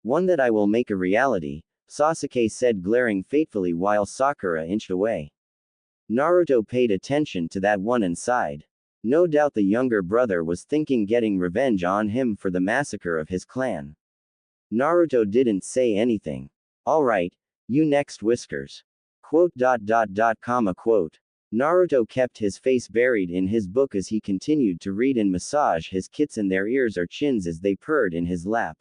One that I will make a reality, Sasuke said, glaring fatefully while Sakura inched away. Naruto paid attention to that one and sighed. No doubt the younger brother was thinking getting revenge on him for the massacre of his clan. Naruto didn't say anything. Alright, you next, Whiskers. Quote. Quote. Naruto kept his face buried in his book as he continued to read and massage his kits in their ears or chins as they purred in his lap.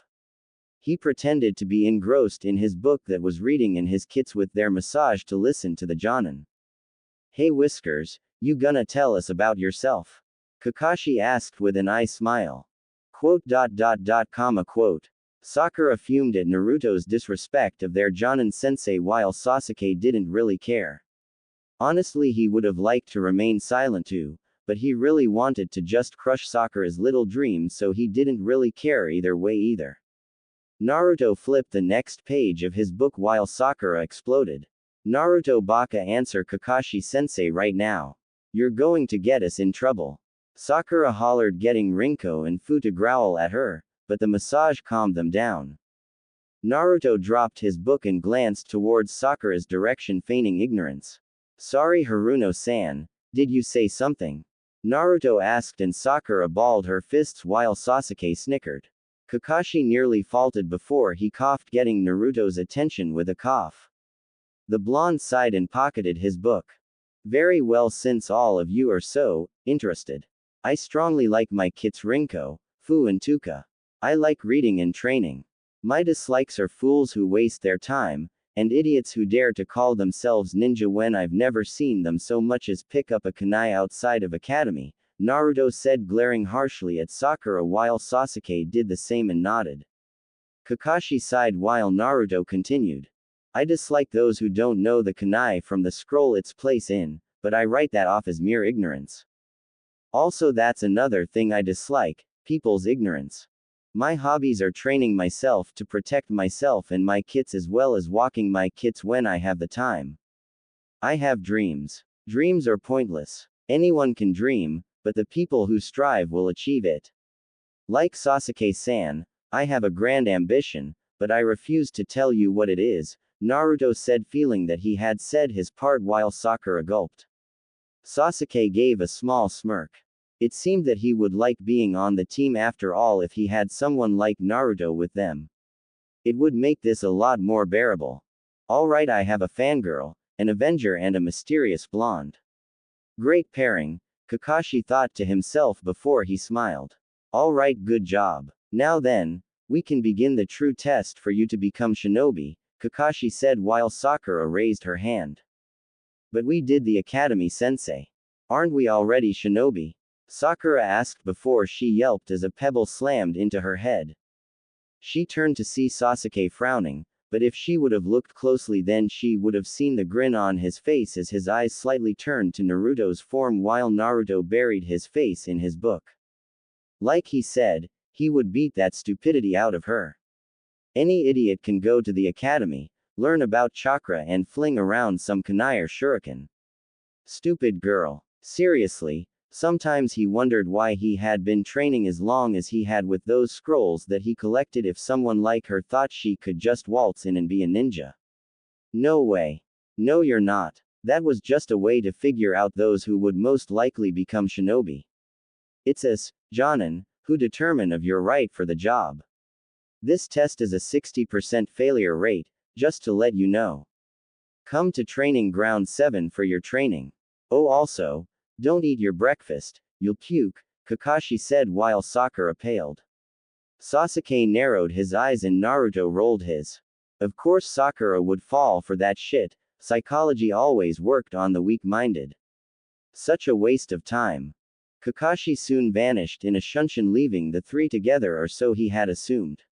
He pretended to be engrossed in his book that was reading in his kits with their massage to listen to the Jonin. Hey Whiskers, you gonna tell us about yourself? Kakashi asked with an eye smile. Quote. Quote. Sakura fumed at Naruto's disrespect of their Jonin sensei while Sasuke didn't really care. Honestly, he would have liked to remain silent too, but he really wanted to just crush Sakura's little dreams, so he didn't really care either way either. Naruto flipped the next page of his book while Sakura exploded. Naruto baka, answer Kakashi-sensei right now. You're going to get us in trouble. Sakura hollered, getting Rinko and Fu to growl at her, but the massage calmed them down. Naruto dropped his book and glanced towards Sakura's direction, feigning ignorance. Sorry Haruno-san, did you say something? Naruto asked, and Sakura balled her fists while Sasuke snickered. Kakashi nearly faltered before he coughed, getting Naruto's attention with a cough. The blonde sighed and pocketed his book. Very well, since all of you are so interested. I strongly like my kits Rinko, Fu and Tuka. I like reading and training. My dislikes are fools who waste their time, and idiots who dare to call themselves ninja when I've never seen them so much as pick up a kunai outside of academy, Naruto said, glaring harshly at Sakura while Sasuke did the same and nodded. Kakashi sighed while Naruto continued. I dislike those who don't know the kunai from the scroll its place in, but I write that off as mere ignorance. Also, that's another thing I dislike, people's ignorance. My hobbies are training myself to protect myself and my kits, as well as walking my kits when I have the time. I have dreams. Dreams are pointless. Anyone can dream, but the people who strive will achieve it. Like Sasuke-san, I have a grand ambition, but I refuse to tell you what it is, Naruto said, feeling that he had said his part while Sakura gulped. Sasuke gave a small smirk. It seemed that he would like being on the team after all if he had someone like Naruto with them. It would make this a lot more bearable. Alright, I have a fangirl, an Avenger, and a mysterious blonde. Great pairing, Kakashi thought to himself before he smiled. Alright, good job. Now then, we can begin the true test for you to become shinobi, Kakashi said while Sakura raised her hand. But we did the academy, sensei. Aren't we already shinobi? Sakura asked before she yelped as a pebble slammed into her head. She turned to see Sasuke frowning, but if she would have looked closely then she would have seen the grin on his face as his eyes slightly turned to Naruto's form while Naruto buried his face in his book. Like he said, he would beat that stupidity out of her. Any idiot can go to the academy, learn about chakra and fling around some kunai or shuriken. Stupid girl. Seriously. Sometimes he wondered why he had been training as long as he had with those scrolls that he collected if someone like her thought she could just waltz in and be a ninja. No way. No, you're not. That was just a way to figure out those who would most likely become shinobi. It's us, Jonin, who determine if you're right for the job. This test is a 60% failure rate, just to let you know. Come to training ground 7 for your training. Oh, also, don't eat your breakfast, you'll puke, Kakashi said while Sakura paled. Sasuke narrowed his eyes and Naruto rolled his. Of course Sakura would fall for that shit, psychology always worked on the weak-minded. Such a waste of time. Kakashi soon vanished in a shunshin, leaving the three together, or so he had assumed.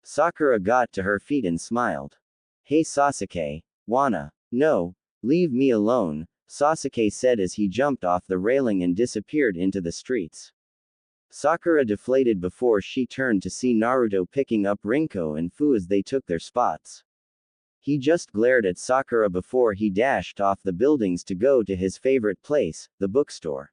Sakura got to her feet and smiled. Hey Sasuke, wanna? No, leave me alone, Sasuke said as he jumped off the railing and disappeared into the streets. Sakura deflated before she turned to see Naruto picking up Rinko and Fu as they took their spots. He just glared at Sakura before he dashed off the buildings to go to his favorite place, the bookstore.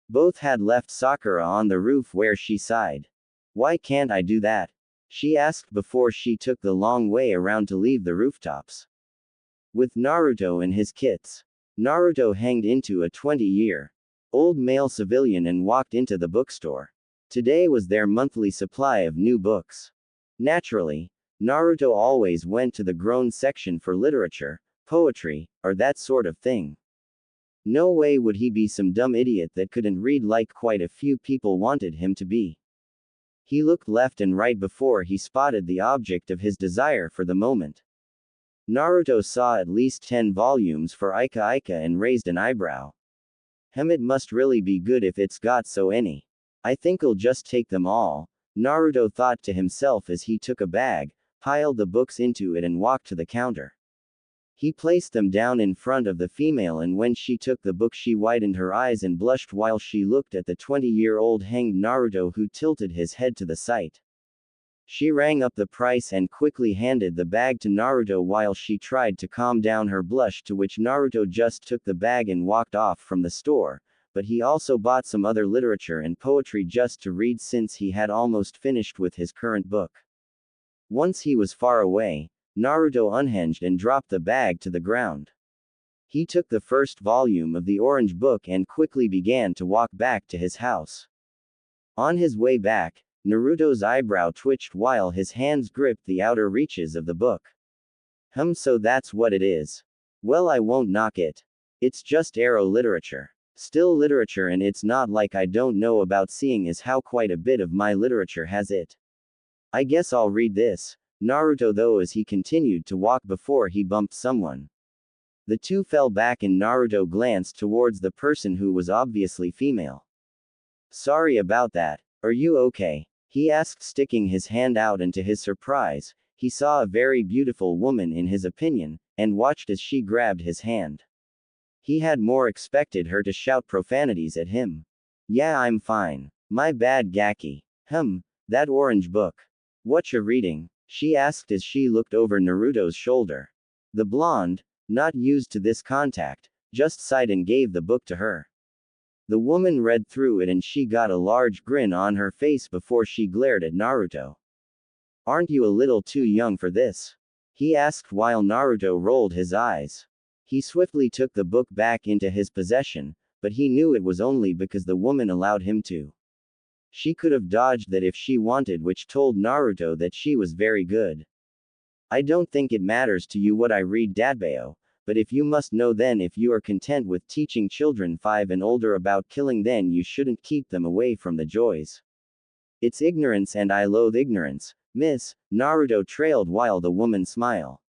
Both had left Sakura on the roof where she sighed. Why can't I do that? She asked before she took the long way around to leave the rooftops. With Naruto and his kits. Naruto hanged into a 20-year-old male civilian and walked into the bookstore. Today was their monthly supply of new books. Naturally, Naruto always went to the grown section for literature, poetry, or that sort of thing. No way would he be some dumb idiot that couldn't read like quite a few people wanted him to be. He looked left and right before he spotted the object of his desire for the moment. Naruto saw at least 10 volumes for Ika Ika and raised an eyebrow. It must really be good if it's got so any. I think I'll just take them all, Naruto thought to himself as he took a bag, piled the books into it and walked to the counter. He placed them down in front of the female, and when she took the book she widened her eyes and blushed while she looked at the 20-year-old hanged Naruto, who tilted his head to the sight. She rang up the price and quickly handed the bag to Naruto while she tried to calm down her blush, to which Naruto just took the bag and walked off from the store, but he also bought some other literature and poetry just to read since he had almost finished with his current book. Once he was far away, Naruto unhinged and dropped the bag to the ground. He took the first volume of the orange book and quickly began to walk back to his house. On his way back, Naruto's eyebrow twitched while his hands gripped the outer reaches of the book. So that's what it is. Well, I won't knock it. It's just arrow literature. Still literature, and it's not like I don't know about seeing as how quite a bit of my literature has it. I guess I'll read this, Naruto though, as he continued to walk before he bumped someone. The two fell back and Naruto glanced towards the person who was obviously female. Sorry about that. Are you okay? He asked, sticking his hand out, and to his surprise, he saw a very beautiful woman in his opinion, and watched as she grabbed his hand. He had more expected her to shout profanities at him. Yeah, I'm fine. My bad, Gaki. That orange book. Whatcha reading? She asked as she looked over Naruto's shoulder. The blonde, not used to this contact, just sighed and gave the book to her. The woman read through it and she got a large grin on her face before she glared at Naruto. Aren't you a little too young for this? He asked while Naruto rolled his eyes. He swiftly took the book back into his possession, but he knew it was only because the woman allowed him to. She could have dodged that if she wanted, which told Naruto that she was very good. I don't think it matters to you what I read, Dadbao, but if you must know, then if you are content with teaching children 5 and older about killing, then you shouldn't keep them away from the joys. It's ignorance and I loathe ignorance, miss, Naruto trailed while the woman smiled.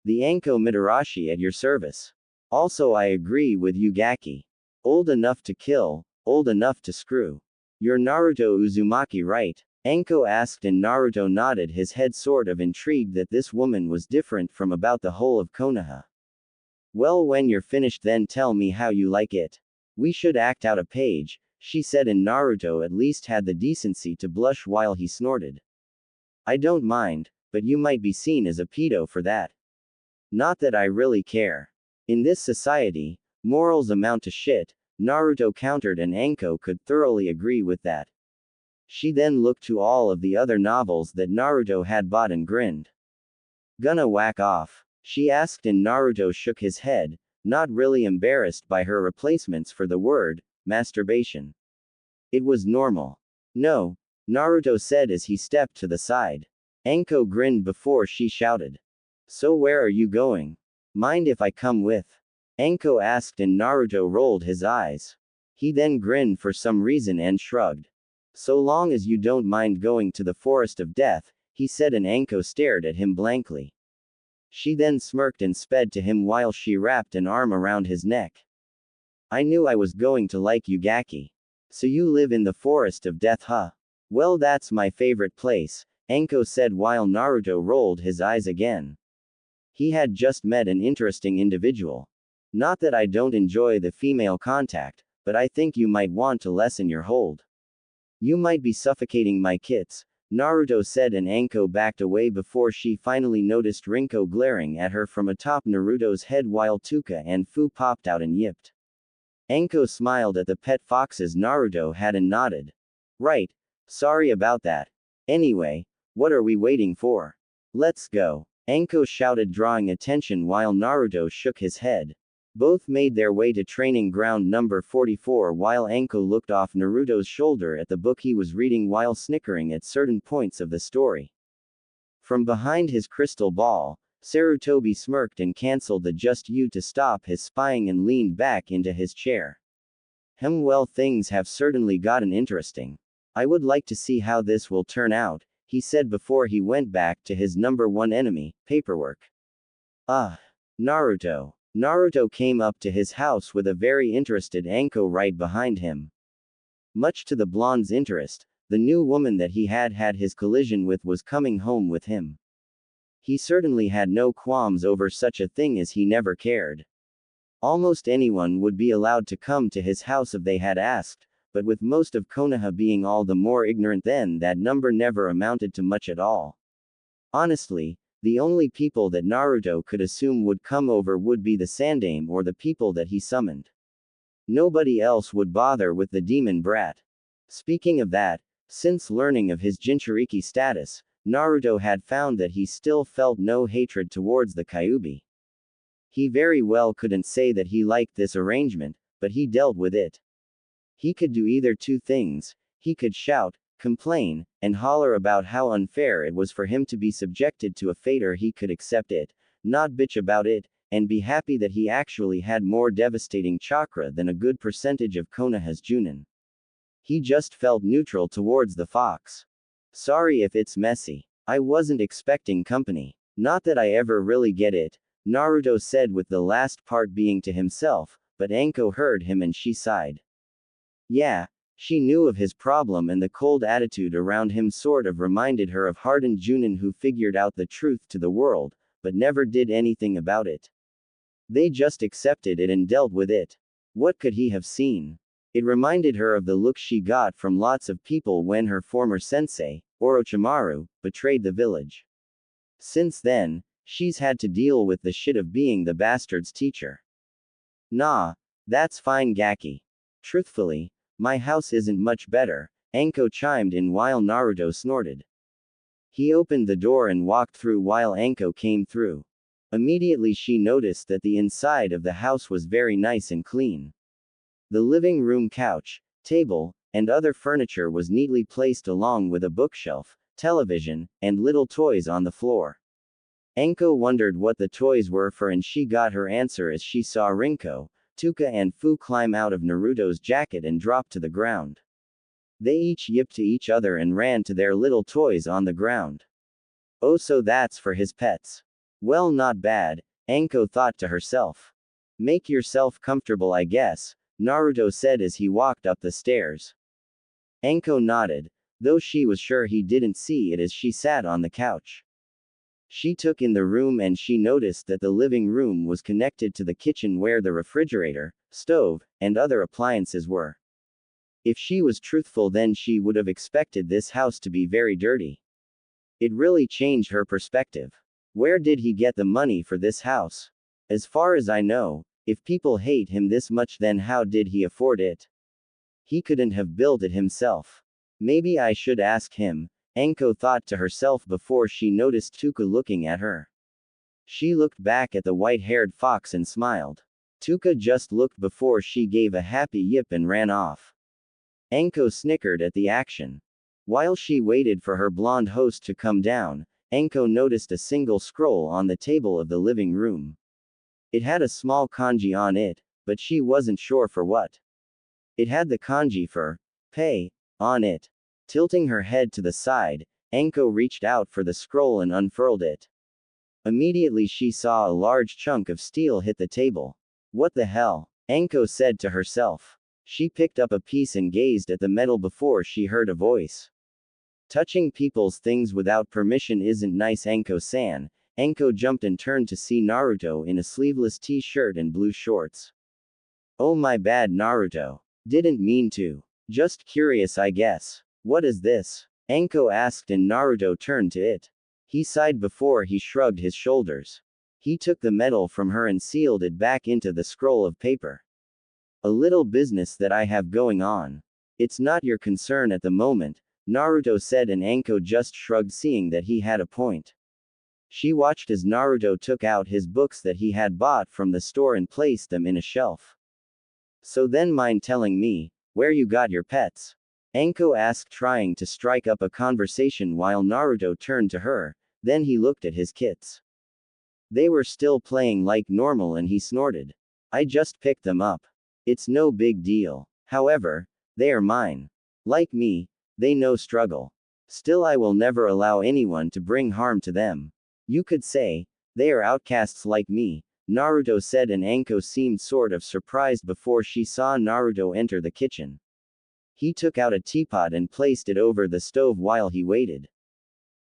The Anko Mitarashi at your service. Also, I agree with you, Gaki. Old enough to kill, old enough to screw. You're Naruto Uzumaki, right? Anko asked, and Naruto nodded his head, sort of intrigued that this woman was different from about the whole of Konoha. Well, when you're finished, then tell me how you like it. We should act out a page, she said, and Naruto at least had the decency to blush while he snorted. I don't mind, but you might be seen as a pedo for that. Not that I really care. In this society, morals amount to shit, Naruto countered, and Anko could thoroughly agree with that. She then looked to all of the other novels that Naruto had bought and grinned. Gonna whack off? She asked, and Naruto shook his head, not really embarrassed by her replacements for the word masturbation. It was normal. No, Naruto said as he stepped to the side. Anko grinned before she shouted. So where are you going? Mind if I come with? Anko asked, and Naruto rolled his eyes. He then grinned for some reason and shrugged. So long as you don't mind going to the forest of death, he said, and Anko stared at him blankly. She then smirked and sped to him while she wrapped an arm around his neck. I knew I was going to like you, Gaki. So you live in the forest of death, huh? Well, that's my favorite place, Anko said while Naruto rolled his eyes again. He had just met an interesting individual. Not that I don't enjoy the female contact, but I think you might want to lessen your hold. You might be suffocating my kits, Naruto said, and Anko backed away before she finally noticed Rinko glaring at her from atop Naruto's head while Tuka and Fu popped out and yipped. Anko smiled at the pet foxes Naruto had and nodded. Right. Sorry about that. Anyway, what are we waiting for? Let's go. Anko shouted, drawing attention while Naruto shook his head. Both made their way to training ground number 44 while Anko looked off Naruto's shoulder at the book he was reading while snickering at certain points of the story. From behind his crystal ball, Sarutobi smirked and cancelled the "just you" to stop his spying and leaned back into his chair. Well, things have certainly gotten interesting. I would like to see how this will turn out, he said before he went back to his number one enemy, paperwork. Naruto. Naruto came up to his house with a very interested Anko right behind him. Much to the blonde's interest, the new woman that he had had his collision with was coming home with him. He certainly had no qualms over such a thing, as he never cared. Almost anyone would be allowed to come to his house if they had asked, but with most of Konoha being all the more ignorant, then that number never amounted to much at all. Honestly, the only people that Naruto could assume would come over would be the Sandaime or the people that he summoned. Nobody else would bother with the demon brat. Speaking of that, since learning of his Jinchuriki status, Naruto had found that he still felt no hatred towards the Kyuubi. He very well couldn't say that he liked this arrangement, but he dealt with it. He could do either two things: he could shout, complain, and holler about how unfair it was for him to be subjected to a fate, or he could accept it, not bitch about it, and be happy that he actually had more devastating chakra than a good percentage of Konoha's Junin. He just felt neutral towards the fox. Sorry if it's messy. I wasn't expecting company. Not that I ever really get it, Naruto said, with the last part being to himself, but Anko heard him and she sighed. Yeah. She knew of his problem, and the cold attitude around him sort of reminded her of hardened Junin who figured out the truth to the world, but never did anything about it. They just accepted it and dealt with it. What could he have seen? It reminded her of the look she got from lots of people when her former sensei, Orochimaru, betrayed the village. Since then, she's had to deal with the shit of being the bastard's teacher. Nah, that's fine, Gaki. Truthfully, my house isn't much better, Anko chimed in while Naruto snorted. He opened the door and walked through while Anko came through. Immediately she noticed that the inside of the house was very nice and clean. The living room couch, table, and other furniture was neatly placed along with a bookshelf, television, and little toys on the floor. Anko wondered what the toys were for, and she got her answer as she saw Rinko, Tuka and Fu climb out of Naruto's jacket and drop to the ground. They each yipped to each other and ran to their little toys on the ground. Oh, so that's for his pets. Well, not bad, Anko thought to herself. Make yourself comfortable, I guess, Naruto said as he walked up the stairs. Anko nodded, though she was sure he didn't see it as she sat on the couch. She took in the room and she noticed that the living room was connected to the kitchen where the refrigerator, stove, and other appliances were. If she was truthful, then she would have expected this house to be very dirty. It really changed her perspective. Where did he get the money for this house? As far as I know, if people hate him this much, then how did he afford it? He couldn't have built it himself. Maybe I should ask him, Anko thought to herself before she noticed Tuka looking at her. She looked back at the white-haired fox and smiled. Tuka just looked before she gave a happy yip and ran off. Anko snickered at the action. While she waited for her blonde host to come down, Anko noticed a single scroll on the table of the living room. It had a small kanji on it, but she wasn't sure for what. It had the kanji for pay on it. Tilting her head to the side, Anko reached out for the scroll and unfurled it. Immediately she saw a large chunk of steel hit the table. What the hell? Anko said to herself. She picked up a piece and gazed at the metal before she heard a voice. Touching people's things without permission isn't nice, Anko-san. Anko jumped and turned to see Naruto in a sleeveless t-shirt and blue shorts. Oh, my bad, Naruto. Didn't mean to. Just curious, I guess. What is this? Anko asked and Naruto turned to it. He sighed before he shrugged his shoulders. He took the medal from her and sealed it back into the scroll of paper. A little business that I have going on. It's not your concern at the moment, Naruto said and Anko just shrugged seeing that he had a point. She watched as Naruto took out his books that he had bought from the store and placed them in a shelf. So then mind telling me, where you got your pets? Anko asked trying to strike up a conversation while Naruto turned to her, then he looked at his kits. They were still playing like normal and he snorted. I just picked them up. It's no big deal. However, they are mine. Like me, they no struggle. Still I will never allow anyone to bring harm to them. You could say, they are outcasts like me, Naruto said and Anko seemed sort of surprised before she saw Naruto enter the kitchen. He took out a teapot and placed it over the stove while he waited.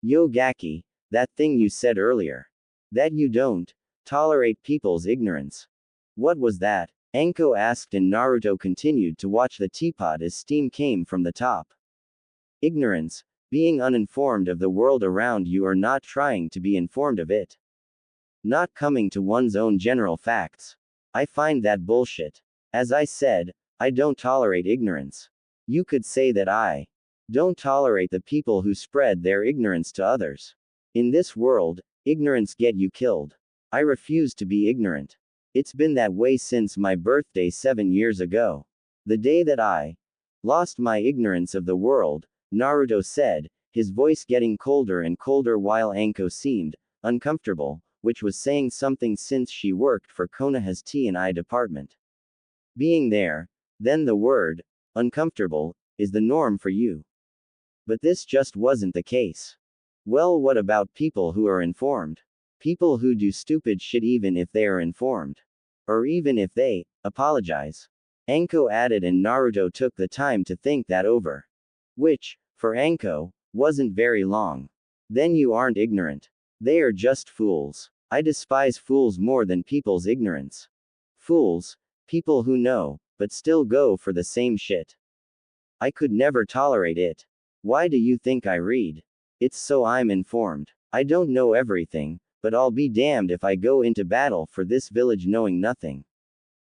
Yo Gaki, that thing you said earlier. That you don't tolerate people's ignorance. What was that? Anko asked and Naruto continued to watch the teapot as steam came from the top. Ignorance, being uninformed of the world around you or not trying to be informed of it. Not coming to one's own general facts. I find that bullshit. As I said, I don't tolerate ignorance. You could say that I don't tolerate the people who spread their ignorance to others. In this world, ignorance get you killed. I refuse to be ignorant. It's been that way since my birthday 7 years ago. The day that I lost my ignorance of the world, Naruto said, his voice getting colder and colder while Anko seemed uncomfortable, which was saying something since she worked for Konoha's T&I department. Being there, then the word uncomfortable is the norm for you. But this just wasn't the case. Well, what about people who are informed? People who do stupid shit even if they are informed. Or even if they apologize. Anko added and Naruto took the time to think that over. Which, for Anko, wasn't very long. Then you aren't ignorant. They are just fools. I despise fools more than people's ignorance. Fools, people who know, but still go for the same shit. I could never tolerate it. Why do you think I read? It's so I'm informed. I don't know everything, but I'll be damned if I go into battle for this village knowing nothing.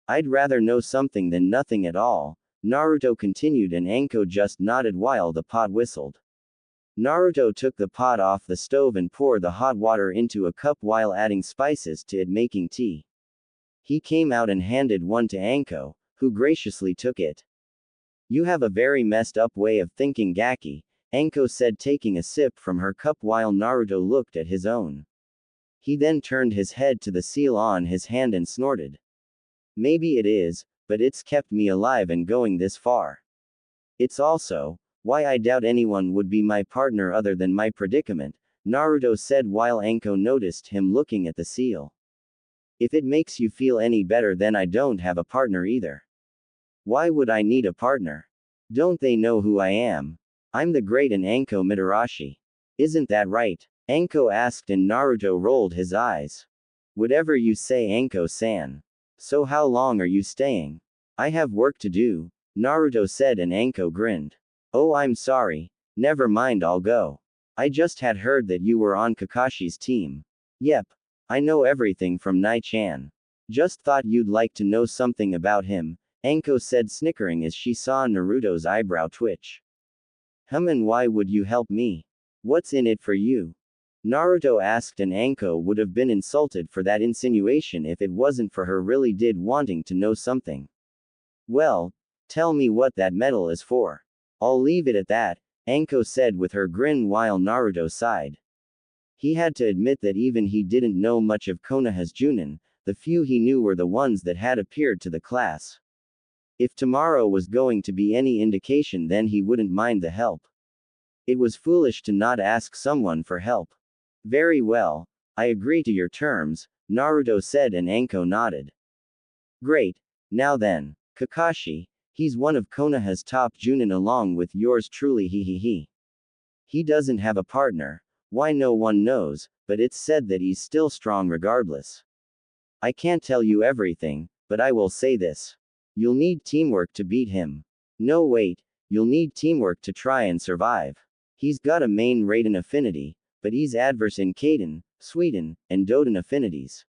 I'd rather know something than nothing at all, Naruto continued and Anko just nodded while the pot whistled. Naruto took the pot off the stove and poured the hot water into a cup while adding spices to it making tea. He came out and handed one to Anko, who graciously took it. You have a very messed up way of thinking Gaki, Anko said taking a sip from her cup while Naruto looked at his own. He then turned his head to the seal on his hand and snorted. Maybe it is, but it's kept me alive and going this far. It's also why I doubt anyone would be my partner other than my predicament, Naruto said while Anko noticed him looking at the seal. If it makes you feel any better then I don't have a partner either. Why would I need a partner? Don't they know who I am? I'm the great and Anko Mitarashi. Isn't that right? Anko asked and Naruto rolled his eyes. Whatever you say Anko-san. So how long are you staying? I have work to do, Naruto said and Anko grinned. Oh I'm sorry, never mind I'll go. I just had heard that you were on Kakashi's team. Yep. I know everything from Nai-chan. Just thought you'd like to know something about him, Anko said snickering as she saw Naruto's eyebrow twitch. And why would you help me? What's in it for you? Naruto asked and Anko would have been insulted for that insinuation if it wasn't for her really did wanting to know something. Well, tell me what that medal is for. I'll leave it at that, Anko said with her grin while Naruto sighed. He had to admit that even he didn't know much of Konoha's Junin, the few he knew were the ones that had appeared to the class. If tomorrow was going to be any indication then he wouldn't mind the help. It was foolish to not ask someone for help. Very well, I agree to your terms, Naruto said and Anko nodded. Great, now then, Kakashi, he's one of Konoha's top Junin along with yours truly he. He doesn't have a partner, why no one knows, but it's said that he's still strong regardless. I can't tell you everything, but I will say this. You'll need teamwork to beat him. No wait, you'll need teamwork to try and survive. He's got a main Raiden affinity, but he's adverse in Kaden, Suiden, and Doden affinities.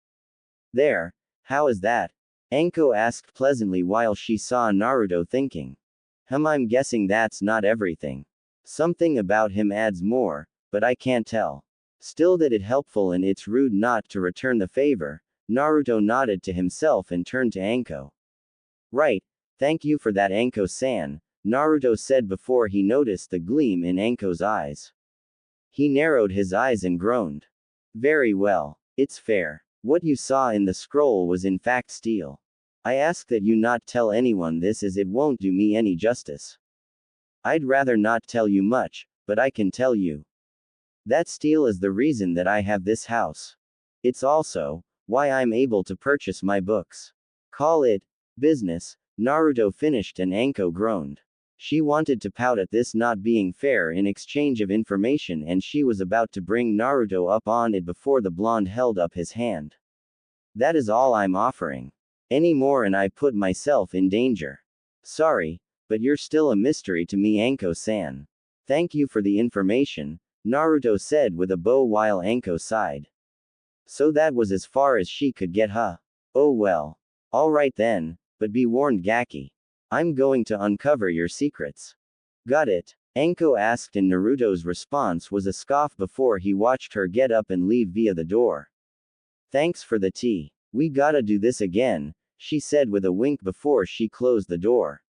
There. How is that? Anko asked pleasantly while she saw Naruto thinking. I'm guessing that's not everything. Something about him adds more, but I can't tell. Still that it helpful and it's rude not to return the favor. Naruto nodded to himself and turned to Anko. Right, thank you for that Anko-san, Naruto said before he noticed the gleam in Anko's eyes. He narrowed his eyes and groaned. Very well, it's fair. What you saw in the scroll was in fact steel. I ask that you not tell anyone this as it won't do me any justice. I'd rather not tell you much, but I can tell you. That steel is the reason that I have this house. It's also why I'm able to purchase my books. Call it business, Naruto finished and Anko groaned. She wanted to pout at this not being fair in exchange of information and she was about to bring Naruto up on it before the blonde held up his hand. That is all I'm offering. Any more and I put myself in danger. Sorry, but you're still a mystery to me, Anko-san. Thank you for the information, Naruto said with a bow while Anko sighed. So that was as far as she could get, huh? Oh well. Alright then, but be warned, Gaki. I'm going to uncover your secrets. Got it? Anko asked and Naruto's response was a scoff before he watched her get up and leave via the door. Thanks for the tea. We gotta do this again, she said with a wink before she closed the door.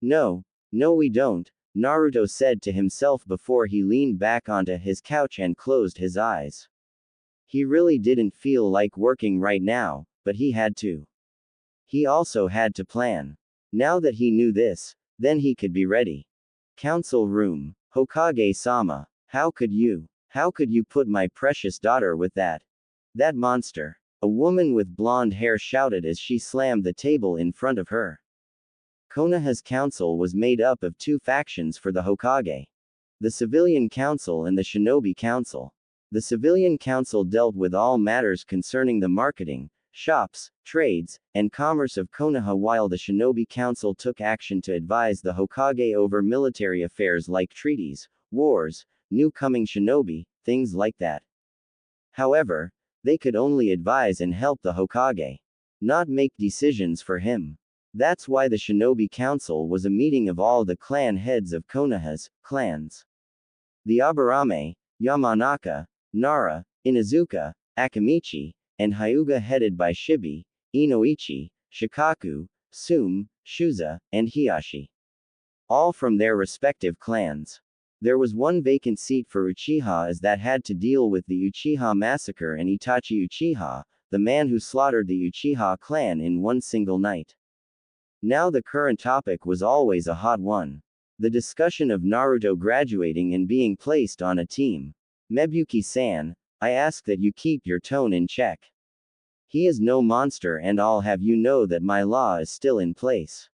No we don't, Naruto said to himself before he leaned back onto his couch and closed his eyes. He really didn't feel like working right now, but he had to. He also had to plan. Now that he knew this, then he could be ready. Council room. Hokage-sama. How could you put my precious daughter with that monster? A woman with blonde hair shouted as she slammed the table in front of her. Konoha's council was made up of two factions for the Hokage. The Civilian Council and the Shinobi Council. The Civilian Council dealt with all matters concerning the marketing, shops, trades, and commerce of Konoha while the Shinobi Council took action to advise the Hokage over military affairs like treaties, wars, new coming shinobi, things like that. However, they could only advise and help the Hokage, not make decisions for him. That's why the Shinobi Council was a meeting of all the clan heads of Konoha's clans. The Aburame, Yamanaka, Nara, Inazuka, Akamichi, and Hyuga headed by Shibi, Inoichi, Shikaku, Sum, Shuza, and Hiyashi. All from their respective clans. There was one vacant seat for Uchiha as that had to deal with the Uchiha massacre and Itachi Uchiha, the man who slaughtered the Uchiha clan in one single night. Now the current topic was always a hot one. The discussion of Naruto graduating and being placed on a team. Mabui-san, I ask that you keep your tone in check. He is no monster and I'll have you know that my law is still in place.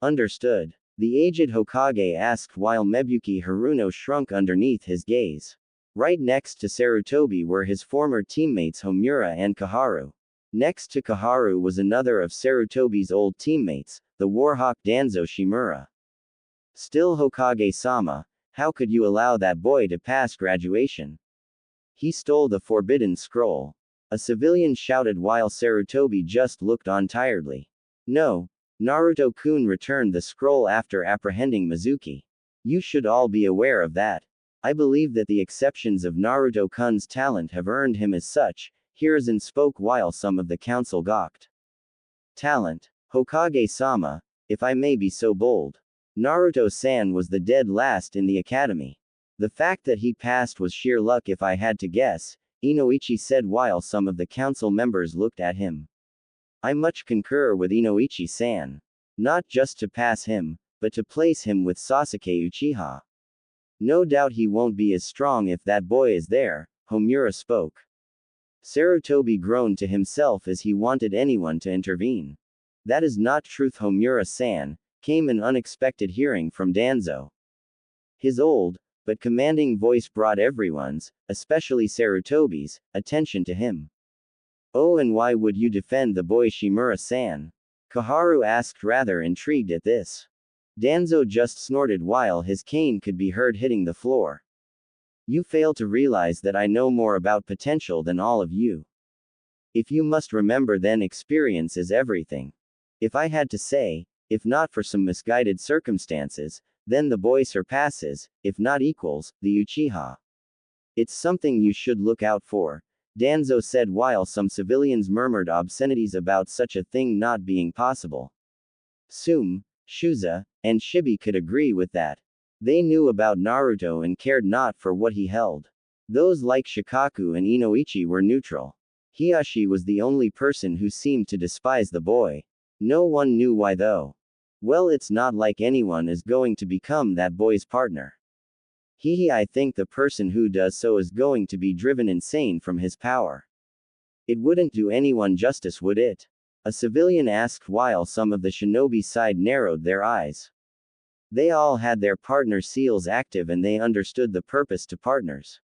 Understood. The aged Hokage asked while Mabui Haruno shrunk underneath his gaze. Right next to Sarutobi were his former teammates Homura and Kaharu. Next to Kaharu was another of Sarutobi's old teammates, the warhawk Danzo Shimura. Still Hokage-sama, how could you allow that boy to pass graduation? He stole the forbidden scroll. A civilian shouted while Sarutobi just looked on tiredly. No. Naruto-kun returned the scroll after apprehending Mizuki. You should all be aware of that. I believe that the exceptions of Naruto-kun's talent have earned him as such, Hiruzen spoke while some of the council gawked. Talent. Hokage-sama, if I may be so bold. Naruto-san was the dead last in the academy. The fact that he passed was sheer luck if I had to guess, Inoichi said while some of the council members looked at him. I much concur with Inoichi-san. Not just to pass him, but to place him with Sasuke Uchiha. No doubt he won't be as strong if that boy is there, Homura spoke. Sarutobi groaned to himself as he wanted anyone to intervene. That is not truth, Homura-san, came an unexpected hearing from Danzo. His old, but commanding voice brought everyone's, especially Sarutobi's, attention to him. Oh, and why would you defend the boy Shimura-san? Kaharu asked rather intrigued at this. Danzo just snorted while his cane could be heard hitting the floor. You fail to realize that I know more about potential than all of you. If you must remember, then experience is everything. If I had to say, if not for some misguided circumstances, then the boy surpasses, if not equals, the Uchiha. It's something you should look out for, Danzo said while some civilians murmured obscenities about such a thing not being possible. Sume, Shuza, and Shibi could agree with that. They knew about Naruto and cared not for what he held. Those like Shikaku and Inoichi were neutral. Hiashi was the only person who seemed to despise the boy. No one knew why though. Well, it's not like anyone is going to become that boy's partner. I think the person who does so is going to be driven insane from his power. It wouldn't do anyone justice, would it? A civilian asked while some of the shinobi side narrowed their eyes. They all had their partner seals active and they understood the purpose to partners.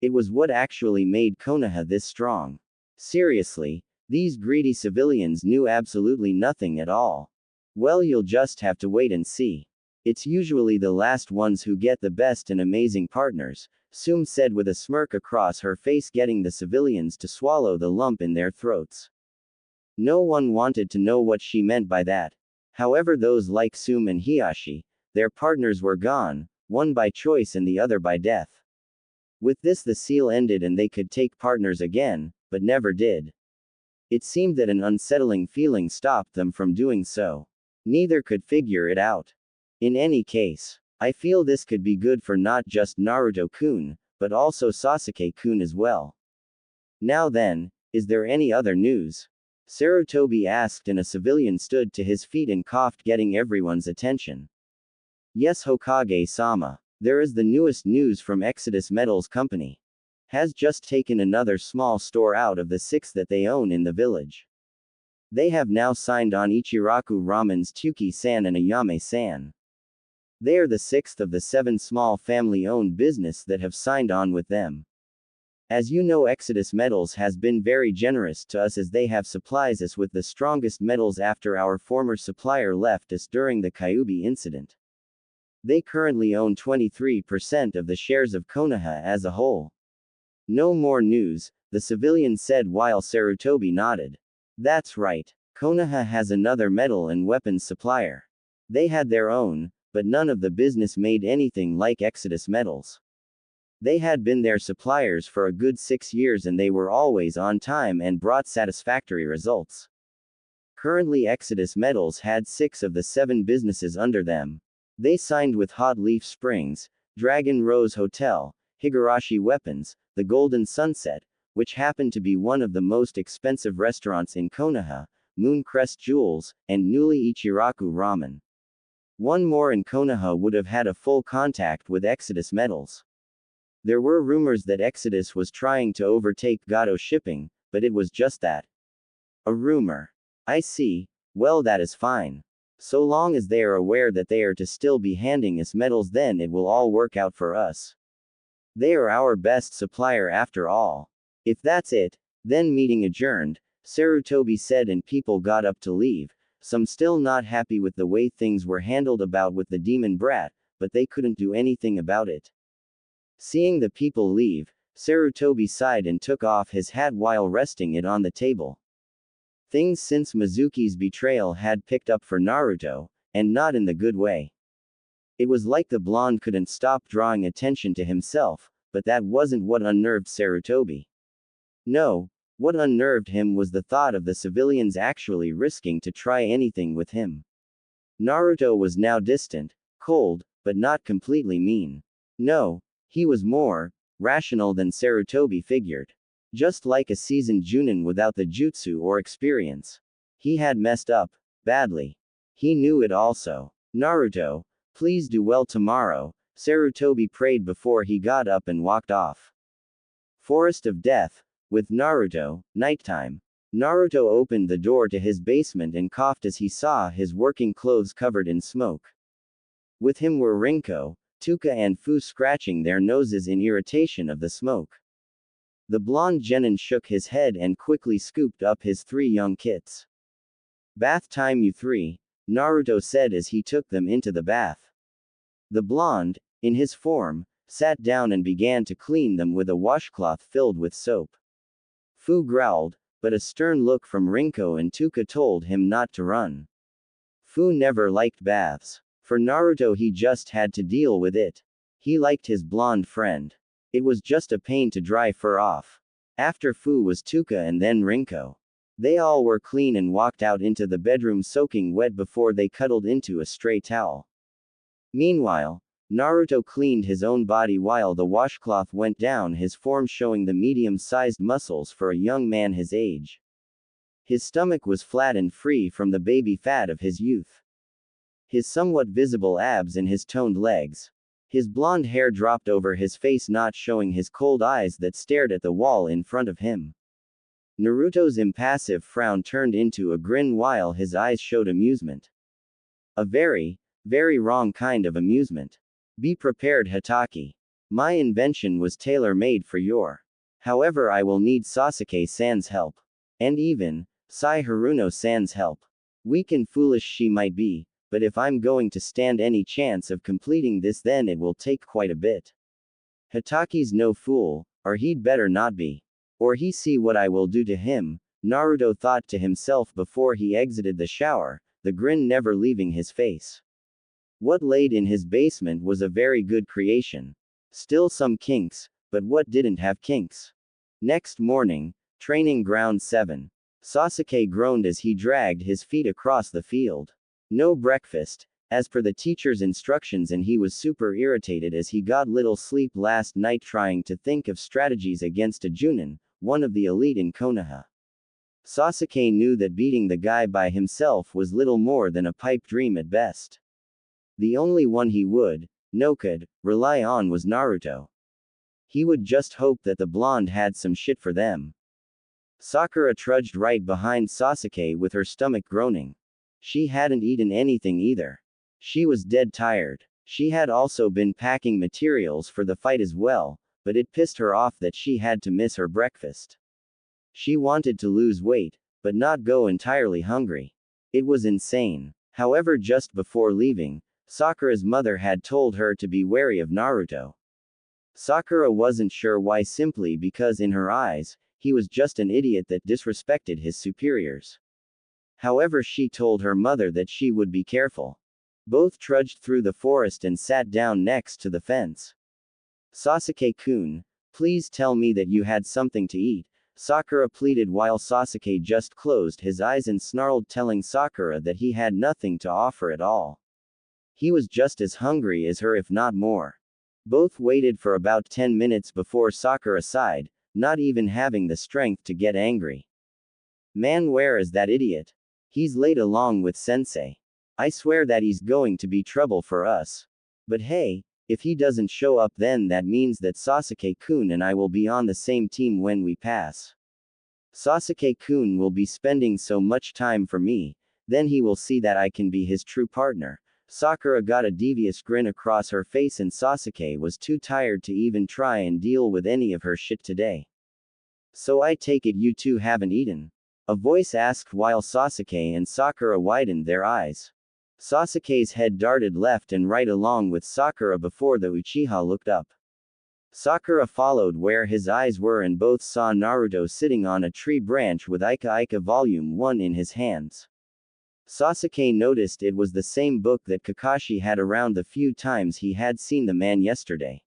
It was what actually made Konoha this strong. Seriously, these greedy civilians knew absolutely nothing at all. Well, you'll just have to wait and see. It's usually the last ones who get the best and amazing partners, Sume said with a smirk across her face, getting the civilians to swallow the lump in their throats. No one wanted to know what she meant by that. However, those like Sume and Hiashi, their partners were gone, one by choice and the other by death. With this the seal ended and they could take partners again, but never did. It seemed that an unsettling feeling stopped them from doing so. Neither could figure it out. In any case, I feel this could be good for not just Naruto-kun, but also Sasuke-kun as well. Now then, is there any other news? Sarutobi asked and a civilian stood to his feet and coughed, getting everyone's attention. Yes, Hokage-sama. There is the newest news from Exodus Metals Company. Has just taken another small store out of the 6 that they own in the village. They have now signed on Ichiraku Ramen's Tuki-san and Ayame-san. They are the 6th of the 7 small family-owned business that have signed on with them. As you know, Exodus Metals has been very generous to us as they have supplies us with the strongest metals after our former supplier left us during the Kyuubi incident. They currently own 23% of the shares of Konoha as a whole. No more news, the civilian said while Sarutobi nodded. That's right. Konoha has another metal and weapons supplier. They had their own, but none of the business made anything like Exodus Metals. They had been their suppliers for a good 6 years and they were always on time and brought satisfactory results. Currently, Exodus Metals had 6 of the 7 businesses under them. They signed with Hot Leaf Springs, Dragon Rose Hotel, Higurashi Weapons, the Golden Sunset, which happened to be one of the most expensive restaurants in Konoha, Mooncrest Jewels, and newly Ichiraku Ramen. One more in Konoha would have had a full contact with Exodus Metals. There were rumors that Exodus was trying to overtake Gato Shipping, but it was just that. A rumor. I see. Well, that is fine. So long as they are aware that they are to still be handing us metals, then it will all work out for us. They are our best supplier after all. If that's it, then meeting adjourned, Sarutobi said, and people got up to leave, some still not happy with the way things were handled about with the demon brat, but they couldn't do anything about it. Seeing the people leave, Sarutobi sighed and took off his hat while resting it on the table. Things since Mizuki's betrayal had picked up for Naruto, and not in the good way. It was like the blonde couldn't stop drawing attention to himself, but that wasn't what unnerved Sarutobi. No, what unnerved him was the thought of the civilians actually risking to try anything with him. Naruto was now distant, cold, but not completely mean. No, he was more rational than Sarutobi figured. Just like a seasoned Junin without the jutsu or experience. He had messed up badly. He knew it also. Naruto, please do well tomorrow, Sarutobi prayed before he got up and walked off. Forest of Death, with Naruto, nighttime. Naruto opened the door to his basement and coughed as he saw his working clothes covered in smoke. With him were Rinko, Tuka and Fu scratching their noses in irritation of the smoke. The blonde genin shook his head and quickly scooped up his 3 young kits. Bath time, you 3. Naruto said as he took them into the bath. The blonde, in his form, sat down and began to clean them with a washcloth filled with soap. Fu growled, but a stern look from Rinko and Tuka told him not to run. Fu never liked baths. For Naruto, he just had to deal with it. He liked his blonde friend. It was just a pain to dry fur off. After Fu was Tuka and then Rinko. They all were clean and walked out into the bedroom soaking wet before they cuddled into a stray towel. Meanwhile, Naruto cleaned his own body while the washcloth went down his form, showing the medium-sized muscles for a young man his age. His stomach was flat and free from the baby fat of his youth. His somewhat visible abs and his toned legs. His blonde hair dropped over his face, not showing his cold eyes that stared at the wall in front of him. Naruto's impassive frown turned into a grin while his eyes showed amusement. A very, very wrong kind of amusement. Be prepared, Hatake. My invention was tailor-made for your. However, I will need Sasuke-san's help. And even, Sai Haruno-san's help. Weak and foolish she might be, but if I'm going to stand any chance of completing this, then it will take quite a bit. Hatake's no fool, or he'd better not be. Or he see what I will do to him, Naruto thought to himself before he exited the shower, the grin never leaving his face. What laid in his basement was a very good creation. Still some kinks, but what didn't have kinks? Next morning, training ground 7. Sasuke groaned as he dragged his feet across the field. No breakfast, as per the teacher's instructions, and he was super irritated as he got little sleep last night trying to think of strategies against a Junin, one of the elite in Konoha. Sasuke knew that beating the guy by himself was little more than a pipe dream at best. The only one he could rely on was Naruto. He would just hope that the blonde had some shit for them. Sakura trudged right behind Sasuke with her stomach groaning. She hadn't eaten anything either. She was dead tired. She had also been packing materials for the fight as well, but it pissed her off that she had to miss her breakfast. She wanted to lose weight, but not go entirely hungry. It was insane. However, just before leaving, Sakura's mother had told her to be wary of Naruto. Sakura wasn't sure why, simply because in her eyes, he was just an idiot that disrespected his superiors. However, she told her mother that she would be careful. Both trudged through the forest and sat down next to the fence. Sasuke-kun, please tell me that you had something to eat, Sakura pleaded while Sasuke just closed his eyes and snarled, telling Sakura that he had nothing to offer at all. He was just as hungry as her, if not more. Both waited for about 10 minutes before Sakura sighed, not even having the strength to get angry. Man, where is that idiot? He's late along with Sensei. I swear that he's going to be trouble for us. But hey, if he doesn't show up, then that means that Sasuke-kun and I will be on the same team when we pass. Sasuke-kun will be spending so much time for me, then he will see that I can be his true partner. Sakura got a devious grin across her face, and Sasuke was too tired to even try and deal with any of her shit today. So I take it you two haven't eaten? A voice asked while Sasuke and Sakura widened their eyes. Sasuke's head darted left and right along with Sakura before the Uchiha looked up. Sakura followed where his eyes were and both saw Naruto sitting on a tree branch with Ika Ika Volume 1 in his hands. Sasuke noticed it was the same book that Kakashi had around the few times he had seen the man yesterday.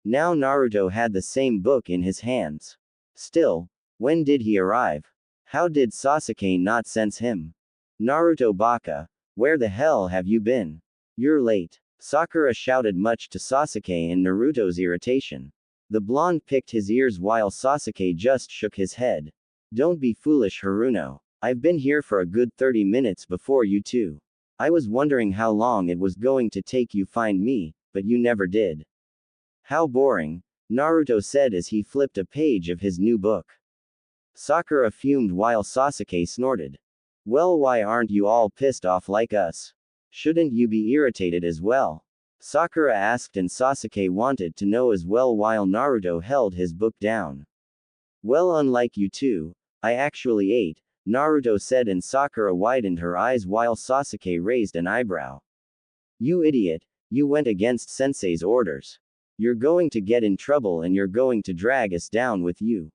Now Naruto had the same book in his hands. Still, when did he arrive? How did Sasuke not sense him? Naruto baka, where the hell have you been? You're late. Sakura shouted, much to Sasuke and Naruto's irritation. The blonde picked his ears while Sasuke just shook his head. Don't be foolish, Haruno. I've been here for a good 30 minutes before you two. I was wondering how long it was going to take you find me, but you never did. How boring, Naruto said as he flipped a page of his new book. Sakura fumed while Sasuke snorted. Well, why aren't you all pissed off like us? Shouldn't you be irritated as well? Sakura asked, and Sasuke wanted to know as well while Naruto held his book down. Well, unlike you two, I actually ate, Naruto said, and Sakura widened her eyes while Sasuke raised an eyebrow. You idiot, you went against Sensei's orders. You're going to get in trouble and you're going to drag us down with you.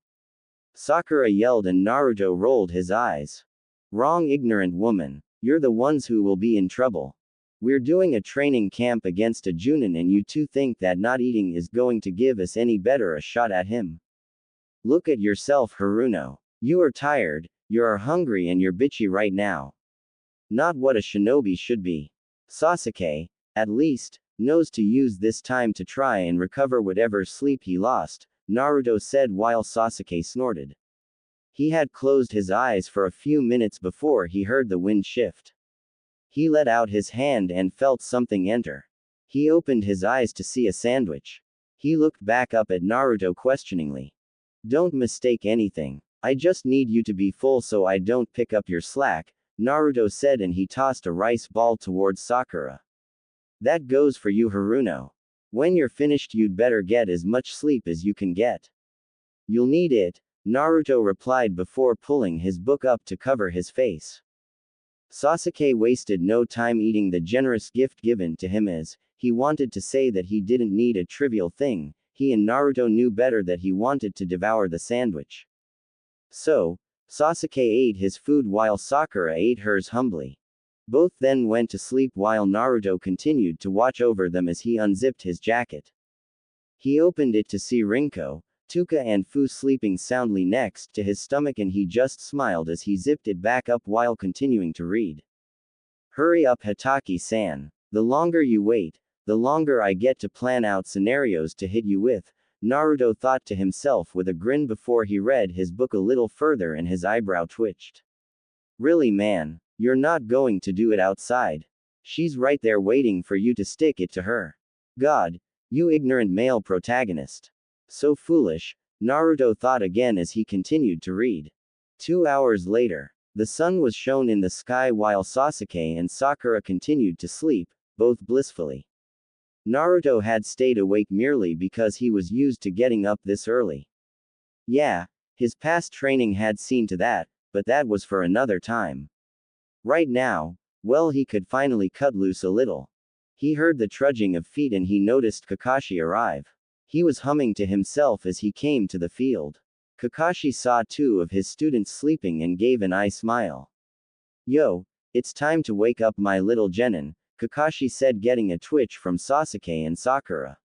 Sakura yelled, and Naruto rolled his eyes. Wrong, ignorant woman. You're the ones who will be in trouble. We're doing a training camp against a Junin and you two think that not eating is going to give us any better a shot at him. Look at yourself, Haruno. You are tired, you're hungry and you're bitchy right now. Not what a shinobi should be. Sasuke, at least, knows to use this time to try and recover whatever sleep he lost, Naruto said while Sasuke snorted. He had closed his eyes for a few minutes before he heard the wind shift. He let out his hand and felt something enter. He opened his eyes to see a sandwich. He looked back up at Naruto questioningly. Don't mistake anything. I just need you to be full so I don't pick up your slack, Naruto said, and he tossed a rice ball towards Sakura. That goes for you, Haruno. When you're finished you'd better get as much sleep as you can get. You'll need it, Naruto replied before pulling his book up to cover his face. Sasuke wasted no time eating the generous gift given to him as he wanted to say that he didn't need a trivial thing. He and Naruto knew better that he wanted to devour the sandwich. So, Sasuke ate his food while Sakura ate hers humbly. Both then went to sleep while Naruto continued to watch over them as he unzipped his jacket. He opened it to see Rinko, Tuka and Fu sleeping soundly next to his stomach, and he just smiled as he zipped it back up while continuing to read. Hurry up, Hataki-san. The longer you wait, the longer I get to plan out scenarios to hit you with, Naruto thought to himself with a grin before he read his book a little further and his eyebrow twitched. Really, man? You're not going to do it outside. She's right there waiting for you to stick it to her. God, you ignorant male protagonist. So foolish, Naruto thought again as he continued to read. 2 hours later, the sun was shown in the sky while Sasuke and Sakura continued to sleep, both blissfully. Naruto had stayed awake merely because he was used to getting up this early. Yeah, his past training had seen to that, but that was for another time. Right now, well, he could finally cut loose a little. He heard the trudging of feet and he noticed Kakashi arrive. He was humming to himself as he came to the field. Kakashi saw 2 of his students sleeping and gave an eye smile. Yo, it's time to wake up my little genin, Kakashi said, getting a twitch from Sasuke and Sakura.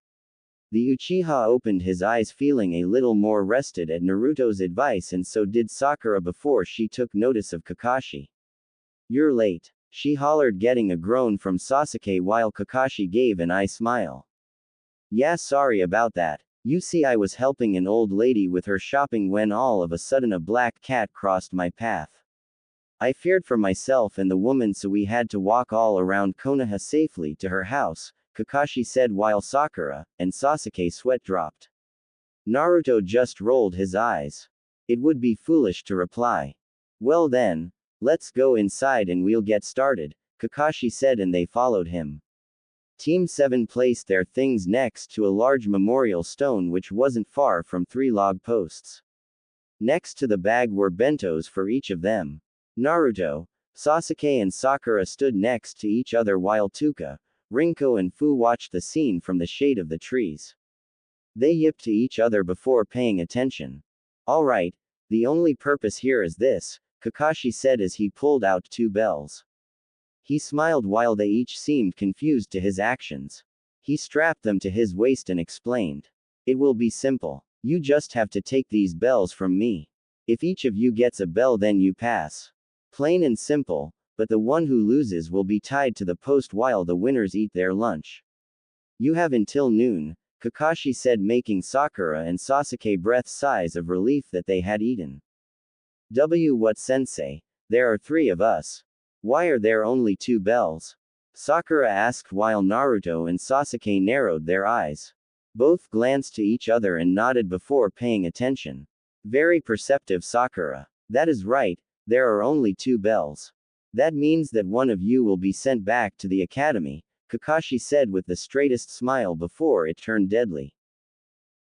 The Uchiha opened his eyes feeling a little more rested at Naruto's advice, and so did Sakura before she took notice of Kakashi. You're late, she hollered, getting a groan from Sasuke while Kakashi gave an eye smile. Yeah, sorry about that. You see, I was helping an old lady with her shopping when all of a sudden a black cat crossed my path. I feared for myself and the woman, so we had to walk all around Konoha safely to her house, Kakashi said while Sakura and Sasuke sweat dropped. Naruto just rolled his eyes. It would be foolish to reply. Well then, let's go inside and we'll get started, Kakashi said, and they followed him. Team 7 placed their things next to a large memorial stone which wasn't far from 3 log posts. Next to the bag were bentos for each of them. Naruto, Sasuke and Sakura stood next to each other while Tuka, Rinko and Fu watched the scene from the shade of the trees. They yipped to each other before paying attention. Alright, the only purpose here is this, Kakashi said as he pulled out 2 bells. He smiled while they each seemed confused to his actions. He strapped them to his waist and explained. It will be simple. You just have to take these bells from me. If each of you gets a bell, then you pass. Plain and simple, but the one who loses will be tied to the post while the winners eat their lunch. You have until noon, Kakashi said, making Sakura and Sasuke breath sighs of relief that they had eaten. What, sensei? There are 3 of us. Why are there only 2 bells? Sakura asked while Naruto and Sasuke narrowed their eyes. Both glanced to each other and nodded before paying attention. Very perceptive, Sakura. That is right, there are only 2 bells. That means that one of you will be sent back to the academy, Kakashi said with the straightest smile before it turned deadly.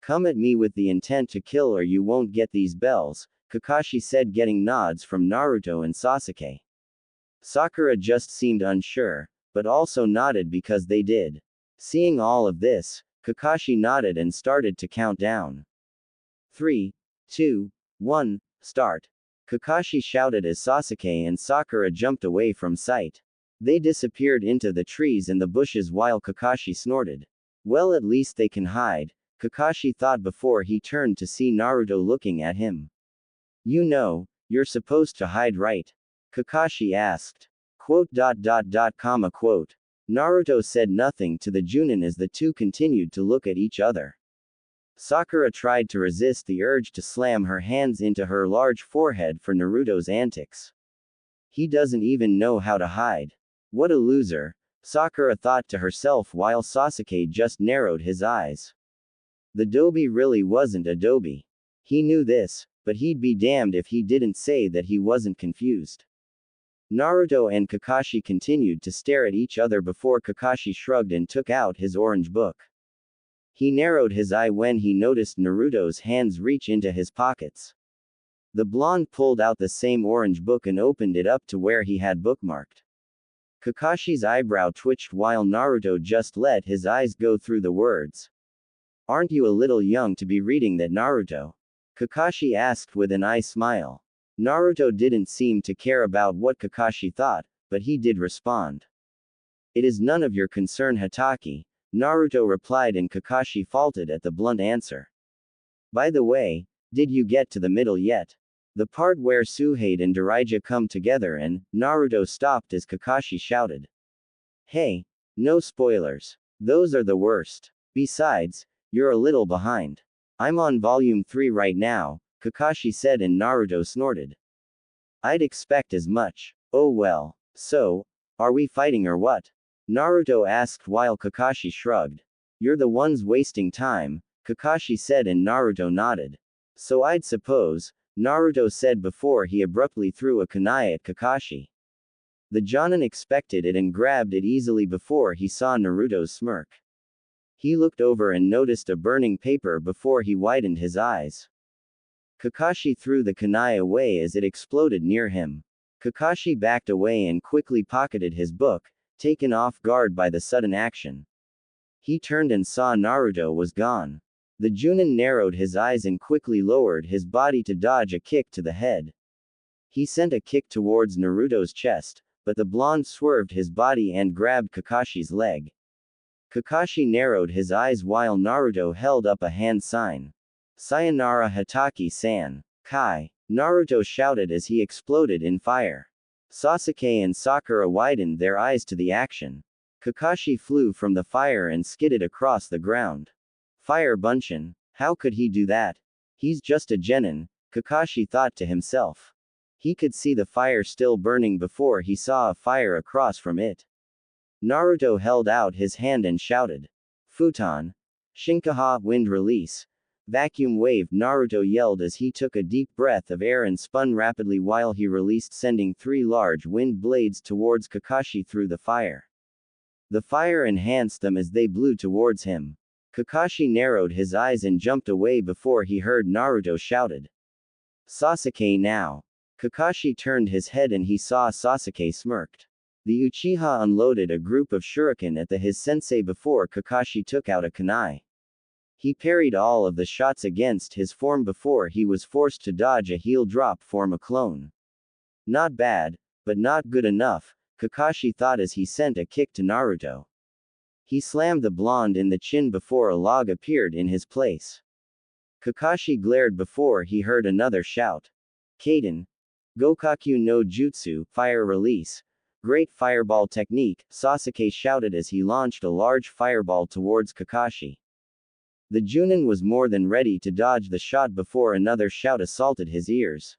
Come at me with the intent to kill or you won't get these bells, Kakashi said, getting nods from Naruto and Sasuke. Sakura just seemed unsure, but also nodded because they did. Seeing all of this, Kakashi nodded and started to count down. 3, 2, 1, start. Kakashi shouted as Sasuke and Sakura jumped away from sight. They disappeared into the trees and the bushes while Kakashi snorted. Well, at least they can hide, Kakashi thought before he turned to see Naruto looking at him. You know, you're supposed to hide, right? Kakashi asked. Quote. Naruto said nothing to the Junin as the two continued to look at each other. Sakura tried to resist the urge to slam her hands into her large forehead for Naruto's antics. He doesn't even know how to hide. What a loser, Sakura thought to herself while Sasuke just narrowed his eyes. The Dobi really wasn't a Dobi. He knew this, but he'd be damned if he didn't say that he wasn't confused. Naruto and Kakashi continued to stare at each other before Kakashi shrugged and took out his orange book. He narrowed his eye when he noticed Naruto's hands reach into his pockets. The blonde pulled out the same orange book and opened it up to where he had bookmarked. Kakashi's eyebrow twitched while Naruto just let his eyes go through the words. Aren't you a little young to be reading that, Naruto? Kakashi asked with an eye smile. Naruto didn't seem to care about what Kakashi thought, but he did respond. It is none of your concern, Hatake, Naruto replied, and Kakashi faltered at the blunt answer. By the way, did you get to the middle yet? The part where Suhade and Jiraiya come together and Naruto stopped as Kakashi shouted. Hey, no spoilers. Those are the worst. Besides, you're a little behind. I'm on volume 3 right now, Kakashi said, and Naruto snorted. I'd expect as much. Oh well. So, are we fighting or what? Naruto asked while Kakashi shrugged. You're the ones wasting time, Kakashi said, and Naruto nodded. So I'd suppose, Naruto said before he abruptly threw a kunai at Kakashi. The Jonin expected it and grabbed it easily before he saw Naruto's smirk. He looked over and noticed a burning paper before he widened his eyes. Kakashi threw the kunai away as it exploded near him. Kakashi backed away and quickly pocketed his book, taken off guard by the sudden action. He turned and saw Naruto was gone. The Junin narrowed his eyes and quickly lowered his body to dodge a kick to the head. He sent a kick towards Naruto's chest, but the blonde swerved his body and grabbed Kakashi's leg. Kakashi narrowed his eyes while Naruto held up a hand sign. Sayonara, Hatake-san. Kai, Naruto shouted as he exploded in fire. Sasuke and Sakura widened their eyes to the action. Kakashi flew from the fire and skidded across the ground. Fire Bunshin, how could he do that? He's just a genin, Kakashi thought to himself. He could see the fire still burning before he saw a fire across from it. Naruto held out his hand and shouted. Futon. Shinkaha, wind release. Vacuum wave, Naruto yelled as he took a deep breath of air and spun rapidly while he released, sending 3 large wind blades towards Kakashi through the fire. The fire enhanced them as they blew towards him. Kakashi narrowed his eyes and jumped away before he heard Naruto shouted. Sasuke now. Kakashi turned his head and he saw Sasuke smirked. The Uchiha unloaded a group of shuriken at his sensei before Kakashi took out a kunai. He parried all of the shots against his form before he was forced to dodge a heel drop from a clone. Not bad, but not good enough, Kakashi thought as he sent a kick to Naruto. He slammed the blonde in the chin before a log appeared in his place. Kakashi glared before he heard another shout. Kaden. Gokaku no Jutsu, fire release. Great fireball technique, Sasuke shouted as he launched a large fireball towards Kakashi. The Junin was more than ready to dodge the shot before another shout assaulted his ears.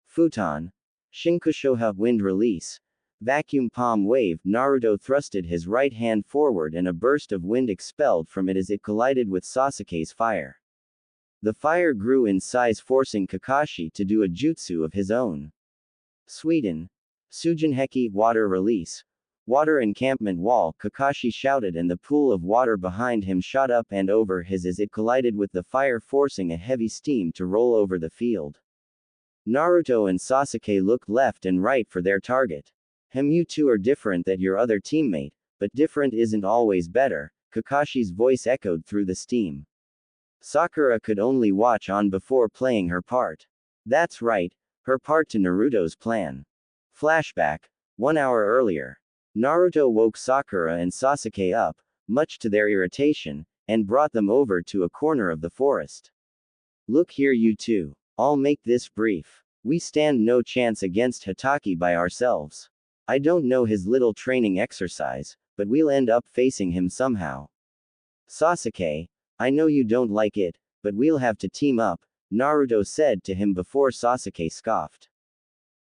Futon. Shinkushoha, wind release. Vacuum palm wave, Naruto thrusted his right hand forward and a burst of wind expelled from it as it collided with Sasuke's fire. The fire grew in size, forcing Kakashi to do a jutsu of his own. Sweden. Sujinheki, water release. Water encampment wall, Kakashi shouted, and the pool of water behind him shot up and over his as it collided with the fire, forcing a heavy steam to roll over the field. Naruto and Sasuke looked left and right for their target. You two are different than your other teammate, but different isn't always better, Kakashi's voice echoed through the steam. Sakura could only watch on before playing her part. That's right, her part to Naruto's plan. Flashback. 1 hour earlier. Naruto woke Sakura and Sasuke up, much to their irritation, and brought them over to a corner of the forest. Look here, you two. I'll make this brief. We stand no chance against Hatake by ourselves. I don't know his little training exercise, but we'll end up facing him somehow. Sasuke, I know you don't like it, but we'll have to team up, Naruto said to him before Sasuke scoffed.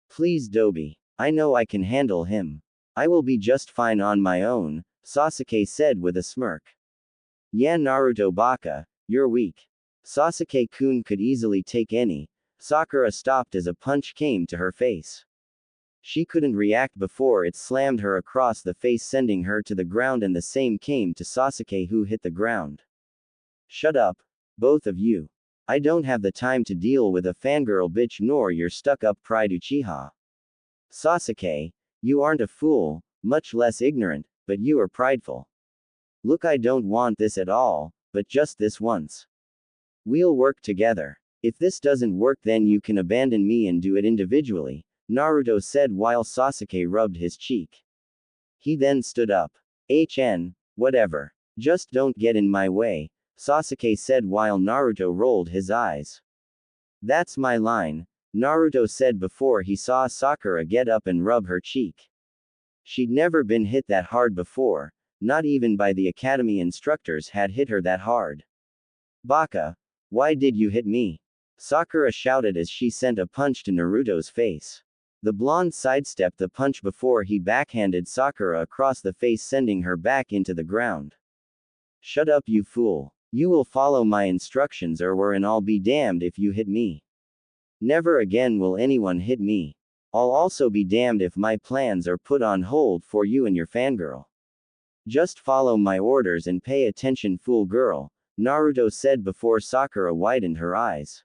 Please Dobi. I know I can handle him. I will be just fine on my own, Sasuke said with a smirk. Yeah, Naruto baka, you're weak. Sasuke-kun could easily take any. Sakura stopped as a punch came to her face. She couldn't react before it slammed her across the face, sending her to the ground, and the same came to Sasuke, who hit the ground. Shut up, both of you. I don't have the time to deal with a fangirl bitch nor your stuck-up pride Uchiha. Sasuke, you aren't a fool, much less ignorant, but you are prideful. Look, I don't want this at all, but just this once. We'll work together. If this doesn't work, then you can abandon me and do it individually, Naruto said while Sasuke rubbed his cheek. He then stood up. Whatever. Just don't get in my way, Sasuke said while Naruto rolled his eyes. That's my line, Naruto said before he saw Sakura get up and rub her cheek. She'd never been hit that hard before, not even by the academy instructors had hit her that hard. Baka, why did you hit me? Sakura shouted as she sent a punch to Naruto's face. The blonde sidestepped the punch before he backhanded Sakura across the face, sending her back into the ground. Shut up, you fool. You will follow my instructions or I'll be damned if you hit me. Never again will anyone hit me. I'll also be damned if my plans are put on hold for you and your fangirl. Just follow my orders and pay attention, fool girl, Naruto said before Sakura widened her eyes.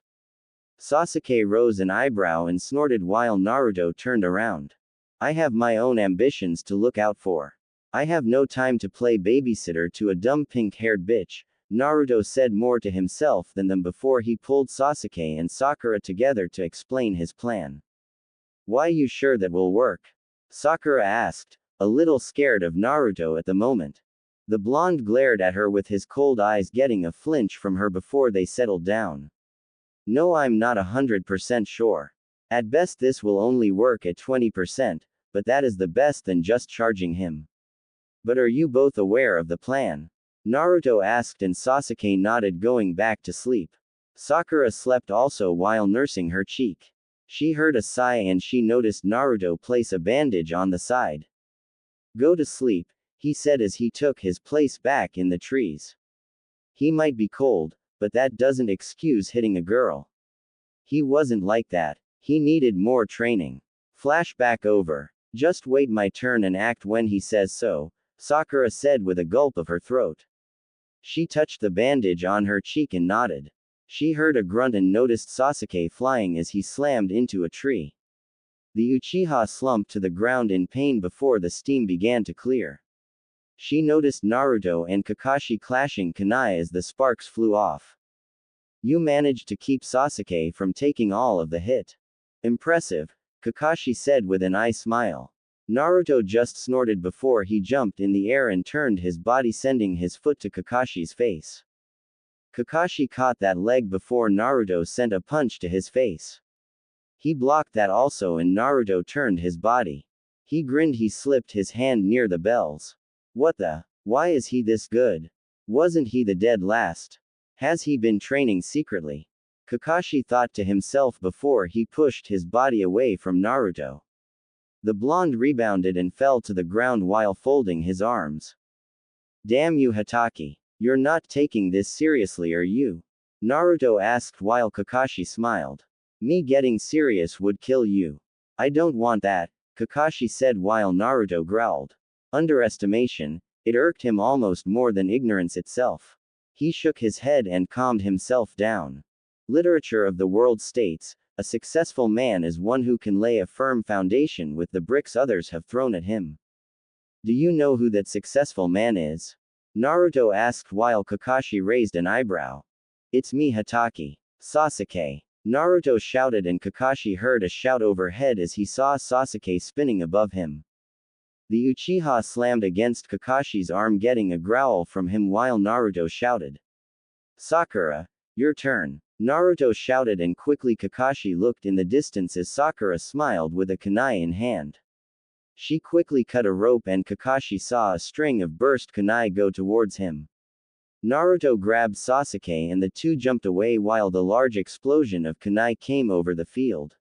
Sasuke rose an eyebrow and snorted while Naruto turned around. I have my own ambitions to look out for. I have no time to play babysitter to a dumb pink-haired bitch, Naruto said more to himself than them before he pulled Sasuke and Sakura together to explain his plan. Why, you sure that will work? Sakura asked, a little scared of Naruto at the moment. The blonde glared at her with his cold eyes, getting a flinch from her before they settled down. No, I'm not 100% sure. At best this will only work at 20%, but that is the best than just charging him. But are you both aware of the plan? Naruto asked and Sasuke nodded, going back to sleep. Sakura slept also while nursing her cheek. She heard a sigh and she noticed Naruto place a bandage on the side. Go to sleep, he said as he took his place back in the trees. He might be cold, but that doesn't excuse hitting a girl. He wasn't like that. He needed more training. Flashback over. Just wait my turn and act when he says so, Sakura said with a gulp of her throat. She touched the bandage on her cheek and nodded. She heard a grunt and noticed Sasuke flying as he slammed into a tree. The Uchiha slumped to the ground in pain before the steam began to clear. She noticed Naruto and Kakashi clashing kunai as the sparks flew off. You managed to keep Sasuke from taking all of the hit. Impressive, Kakashi said with an eye smile. Naruto just snorted before he jumped in the air and turned his body, sending his foot to Kakashi's face. Kakashi caught that leg before Naruto sent a punch to his face. He blocked that also and Naruto turned his body. He grinned, he slipped his hand near the bells. What the? Why is he this good? Wasn't he the dead last? Has he been training secretly? Kakashi thought to himself before he pushed his body away from Naruto. The blonde rebounded and fell to the ground while folding his arms. Damn you, Hatake. You're not taking this seriously, are you? Naruto asked while Kakashi smiled. Me getting serious would kill you. I don't want that, Kakashi said while Naruto growled. Underestimation, it irked him almost more than ignorance itself. He shook his head and calmed himself down. Literature of the world states, A successful man is one who can lay a firm foundation with the bricks others have thrown at him. Do you know who that successful man is? Naruto asked while Kakashi raised an eyebrow. It's me, Hatake. Sasuke. Naruto shouted, and Kakashi heard a shout overhead as he saw Sasuke spinning above him. The Uchiha slammed against Kakashi's arm, getting a growl from him while Naruto shouted, Sakura, your turn. Naruto shouted, and quickly Kakashi looked in the distance as Sakura smiled with a kunai in hand. She quickly cut a rope and Kakashi saw a string of burst kunai go towards him. Naruto grabbed Sasuke and the two jumped away while the large explosion of kunai came over the field.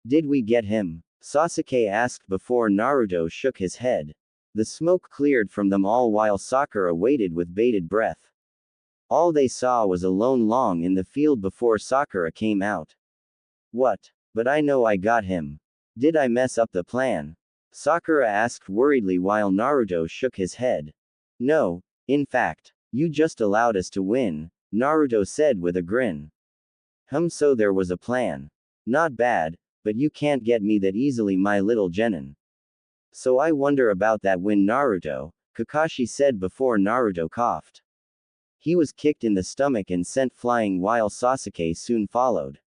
Did we get him? Sasuke asked before Naruto shook his head. The smoke cleared from them all while Sakura waited with bated breath. All they saw was a lone long in the field before Sakura came out. What? But I know I got him. Did I mess up the plan? Sakura asked worriedly while Naruto shook his head. No, in fact, you just allowed us to win, Naruto said with a grin. So there was a plan. Not bad, but you can't get me that easily, my little genin. So I wonder about that win, Naruto, Kakashi said before Naruto coughed. He was kicked in the stomach and sent flying while Sasuke soon followed.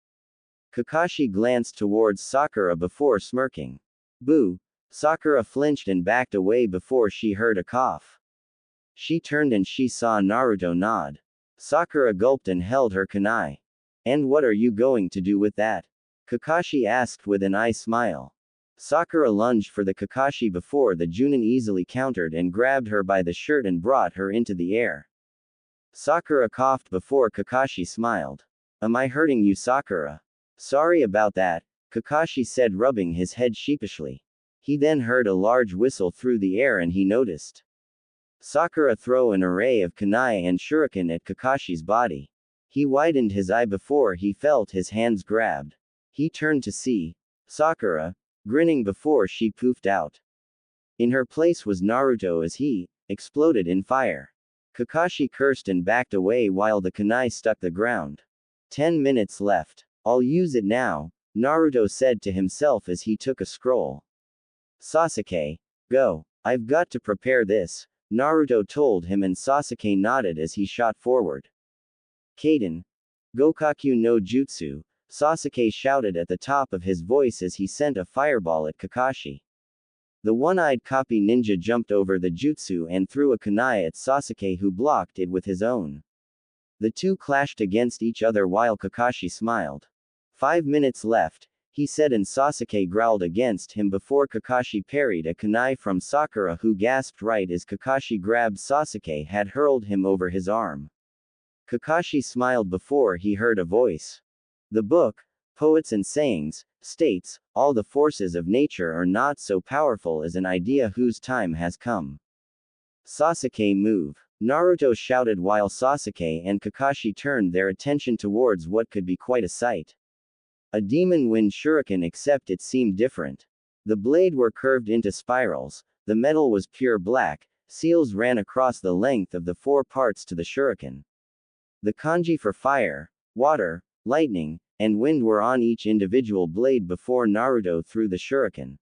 Kakashi glanced towards Sakura before smirking. Boo! Sakura flinched and backed away before she heard a cough. She turned and she saw Naruto nod. Sakura gulped and held her kunai. And what are you going to do with that? Kakashi asked with an eye smile. Sakura lunged for the Kakashi before the Junin easily countered and grabbed her by the shirt and brought her into the air. Sakura coughed before Kakashi smiled. Am I hurting you, Sakura? Sorry about that, Kakashi said, rubbing his head sheepishly. He then heard a large whistle through the air and he noticed Sakura throw an array of kunai and shuriken at Kakashi's body. He widened his eye before he felt his hands grabbed. He turned to see Sakura, grinning before she poofed out. In her place was Naruto as he exploded in fire. Kakashi cursed and backed away while the kunai stuck the ground. 10 minutes left. I'll use it now, Naruto said to himself as he took a scroll. Sasuke, go. I've got to prepare this, Naruto told him, and Sasuke nodded as he shot forward. Kaden. Gokaku no Jutsu, Sasuke shouted at the top of his voice as he sent a fireball at Kakashi. The one-eyed copy ninja jumped over the jutsu and threw a kunai at Sasuke, who blocked it with his own. The two clashed against each other while Kakashi smiled. 5 minutes left, he said, and Sasuke growled against him before Kakashi parried a kunai from Sakura, who gasped right as Kakashi grabbed Sasuke had hurled him over his arm. Kakashi smiled before he heard a voice. The book, Poets and Sayings, states, all the forces of nature are not so powerful as an idea whose time has come. Sasuke, move! Naruto shouted while Sasuke and Kakashi turned their attention towards what could be quite a sight. A demon wind shuriken, except it seemed different. The blade were curved into spirals, the metal was pure black, seals ran across the length of the 4 parts to the shuriken. The kanji for fire, water, lightning, and wind were on each individual blade before Naruto threw the shuriken.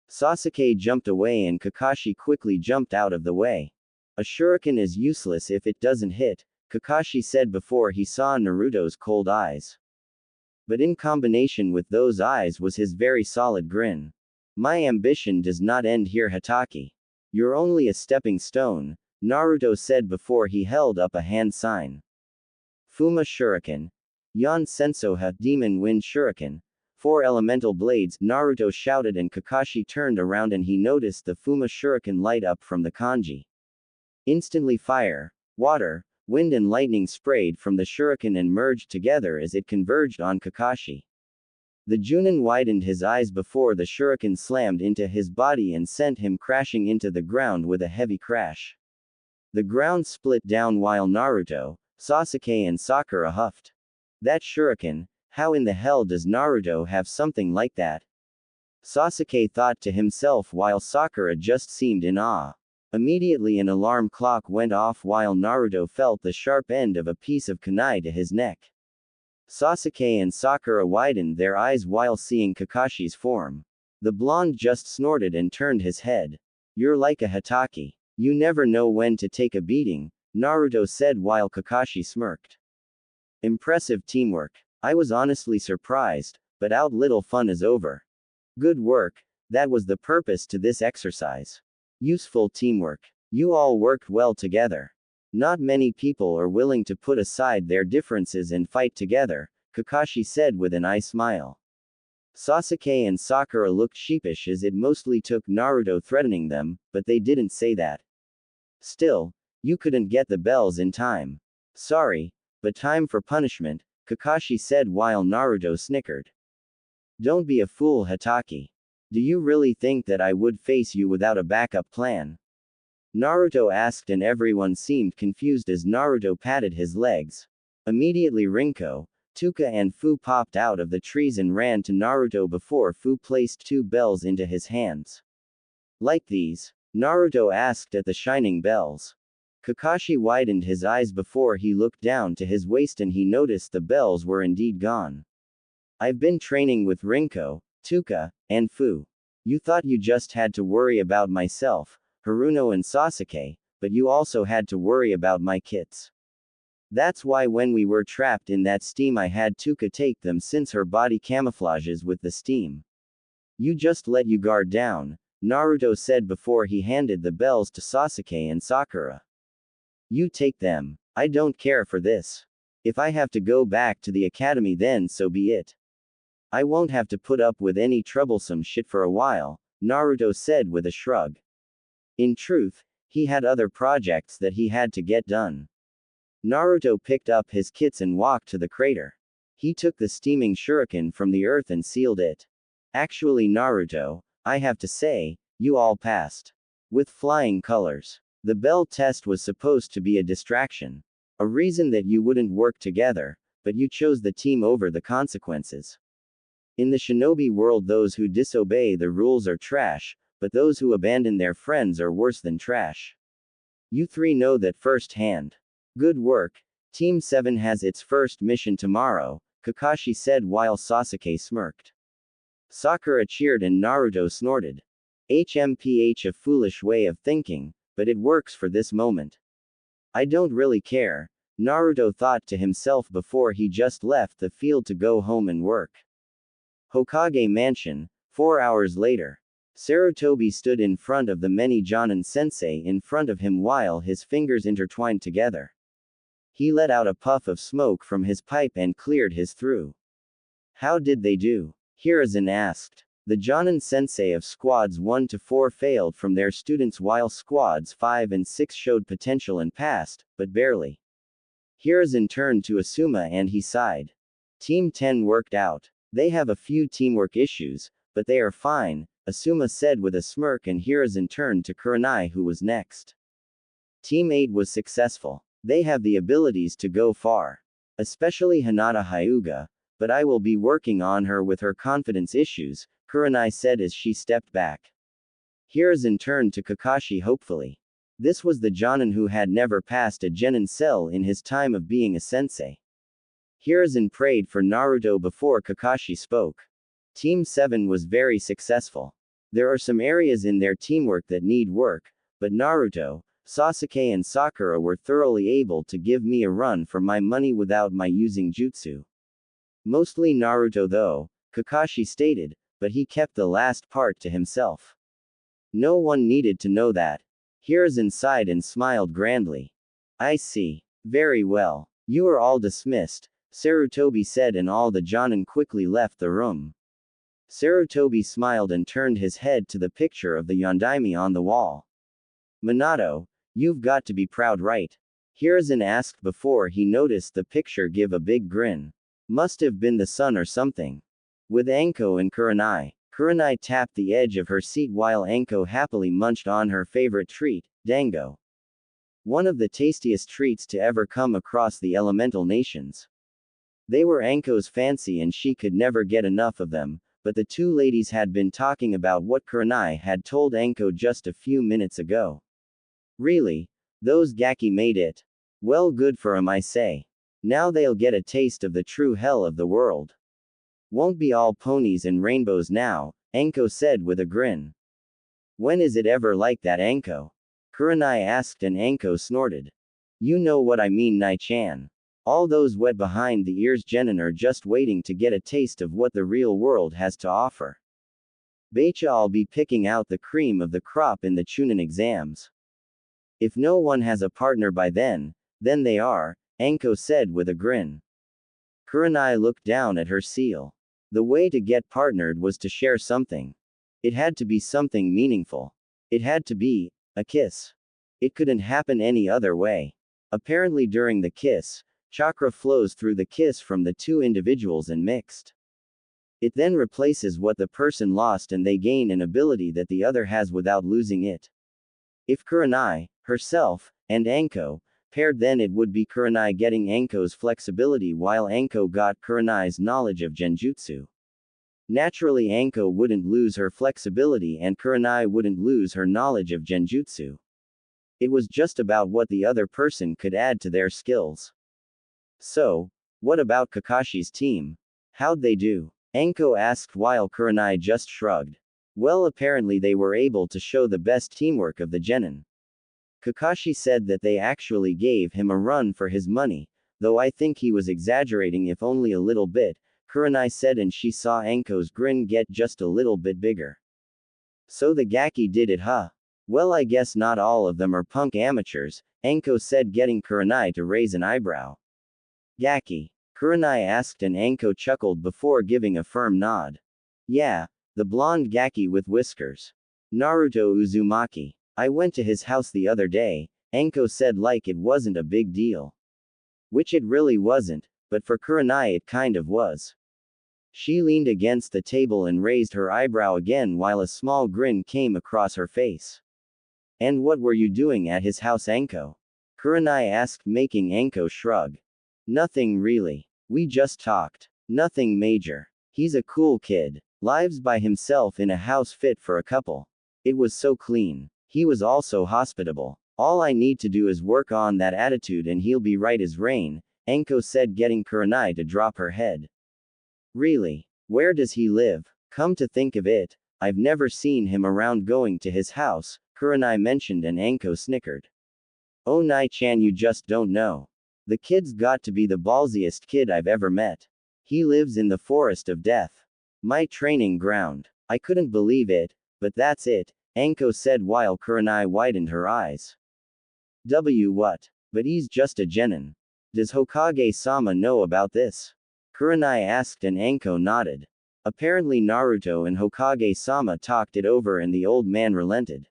Sasuke jumped away and Kakashi quickly jumped out of the way. A shuriken is useless if it doesn't hit, Kakashi said before he saw Naruto's cold eyes. But in combination with those eyes was his very solid grin. My ambition does not end here, Hatake. You're only a stepping stone, Naruto said before he held up a hand sign. Fuma Shuriken. Yon Sensoha, Demon Wind Shuriken. 4 elemental blades, Naruto shouted, and Kakashi turned around and he noticed the Fuma Shuriken light up from the kanji. Instantly fire, water, wind and lightning sprayed from the shuriken and merged together as it converged on Kakashi. The Junin widened his eyes before the shuriken slammed into his body and sent him crashing into the ground with a heavy crash. The ground split down while Naruto, Sasuke and Sakura huffed. That shuriken, how in the hell does Naruto have something like that? Sasuke thought to himself while Sakura just seemed in awe. Immediately an alarm clock went off while Naruto felt the sharp end of a piece of kunai to his neck. Sasuke and Sakura widened their eyes while seeing Kakashi's form. The blonde just snorted and turned his head. You're like a Hatake. You never know when to take a beating, Naruto said while Kakashi smirked. Impressive teamwork. I was honestly surprised, but out little fun is over. Good work, that was the purpose to this exercise. Useful teamwork. You all worked well together. Not many people are willing to put aside their differences and fight together, Kakashi said with an eye smile. Sasuke and Sakura looked sheepish as it mostly took Naruto threatening them, but they didn't say that. Still, you couldn't get the bells in time. Sorry, but time for punishment, Kakashi said while Naruto snickered. Don't be a fool, Hatake. Do you really think that I would face you without a backup plan? Naruto asked and everyone seemed confused as Naruto patted his legs. Immediately Rinko, Tuka and Fu popped out of the trees and ran to Naruto before Fu placed 2 bells into his hands. Like these? Naruto asked at the shining bells. Kakashi widened his eyes before he looked down to his waist and he noticed the bells were indeed gone. I've been training with Rinko, Tuka, and Fu. You thought you just had to worry about myself, Haruno and Sasuke, but you also had to worry about my kits. That's why when we were trapped in that steam I had Tuka take them since her body camouflages with the steam. You just let you guard down, Naruto said before he handed the bells to Sasuke and Sakura. You take them. I don't care for this. If I have to go back to the academy then so be it. I won't have to put up with any troublesome shit for a while, Naruto said with a shrug. In truth, he had other projects that he had to get done. Naruto picked up his kits and walked to the crater. He took the steaming shuriken from the earth and sealed it. Actually, Naruto, I have to say, you all passed. With flying colors. The bell test was supposed to be a distraction. A reason that you wouldn't work together, but you chose the team over the consequences. In the shinobi world, those who disobey the rules are trash, but those who abandon their friends are worse than trash. You 3 know that firsthand. Good work. Team 7 has its first mission tomorrow, Kakashi said while Sasuke smirked. Sakura cheered and Naruto snorted. HMPH, a foolish way of thinking, but it works for this moment. I don't really care, Naruto thought to himself before he just left the field to go home and work. Hokage Mansion, 4 hours later. Sarutobi stood in front of the many Jonin sensei in front of him while his fingers intertwined together. He let out a puff of smoke from his pipe and cleared his throat. How did they do? Hiruzen asked. The Jonin sensei of squads 1 to 4 failed from their students while squads 5 and 6 showed potential and passed, but barely. Hiruzen turned to Asuma and he sighed. Team 10 worked out. They have a few teamwork issues, but they are fine, Asuma said with a smirk and Hiruzen turned to Kurenai who was next. Team 8 was successful. They have the abilities to go far. Especially Hinata Hyuga, but I will be working on her with her confidence issues, Kurenai said as she stepped back. Hiruzen turned to Kakashi hopefully. This was the Jonin who had never passed a genin cell in his time of being a sensei. Hiruzen prayed for Naruto before Kakashi spoke. Team 7 was very successful. There are some areas in their teamwork that need work, but Naruto, Sasuke and Sakura were thoroughly able to give me a run for my money without my using jutsu. Mostly Naruto though, Kakashi stated, but he kept the last part to himself. No one needed to know that. Hiruzen sighed and smiled grandly. I see. Very well. You are all dismissed, Sarutobi said and all the Jonin quickly left the room. Sarutobi smiled and turned his head to the picture of the Yondaime on the wall. Minato, you've got to be proud, right? Hiruzen asked before he noticed the picture give a big grin. Must have been the sun or something. With Anko and Kurenai. Kurenai tapped the edge of her seat while Anko happily munched on her favorite treat, dango. One of the tastiest treats to ever come across the elemental nations. They were Anko's fancy and she could never get enough of them, but the 2 ladies had been talking about what Kurenai had told Anko just a few minutes ago. Really? Those gaki made it? Well, good for 'em, I say. Now they'll get a taste of the true hell of the world. Won't be all ponies and rainbows now, Anko said with a grin. When is it ever like that, Anko? Kurenai asked and Anko snorted. You know what I mean, Nai-chan. All those wet behind the ears genin are just waiting to get a taste of what the real world has to offer. Betcha I'll be picking out the cream of the crop in the Chunin exams. If no one has a partner by then they are, Anko said with a grin. Kurenai looked down at her seal. The way to get partnered was to share something. It had to be something meaningful. It had to be a kiss. It couldn't happen any other way. Apparently during the kiss, chakra flows through the kiss from the two individuals and mixed. It then replaces what the person lost and they gain an ability that the other has without losing it. If Kurenai, herself, and Anko paired, then it would be Kurenai getting Anko's flexibility while Anko got Kurenai's knowledge of genjutsu. Naturally Anko wouldn't lose her flexibility and Kurenai wouldn't lose her knowledge of genjutsu. It was just about what the other person could add to their skills. So, what about Kakashi's team? How'd they do? Anko asked while Kurenai just shrugged. Well, apparently they were able to show the best teamwork of the genin. Kakashi said that they actually gave him a run for his money, though I think he was exaggerating if only a little bit, Kurenai said, and she saw Anko's grin get just a little bit bigger. So the Gaki did it, huh? Well, I guess not all of them are punk amateurs, Anko said, getting Kurenai to raise an eyebrow. Gaki? Kurenai asked and Anko chuckled before giving a firm nod. Yeah, the blonde Gaki with whiskers. Naruto Uzumaki. I went to his house the other day, Anko said like it wasn't a big deal. Which it really wasn't, but for Kurenai it kind of was. She leaned against the table and raised her eyebrow again while a small grin came across her face. And what were you doing at his house, Anko? Kurenai asked, making Anko shrug. Nothing really. We just talked. Nothing major. He's a cool kid. Lives by himself in a house fit for a couple. It was so clean. He was also hospitable. All I need to do is work on that attitude and he'll be right as rain, Anko said, getting Kurenai to drop her head. Really? Where does he live? Come to think of it, I've never seen him around. Going to his house, Kurenai mentioned, and Anko snickered. Oh, Nai-chan, you just don't know. The kid's got to be the ballsiest kid I've ever met. He lives in the forest of death. My training ground. I couldn't believe it, but that's it, Anko said while Kurenai widened her eyes. What? But he's just a genin. Does Hokage-sama know about this? Kurenai asked and Anko nodded. Apparently Naruto and Hokage-sama talked it over and the old man relented.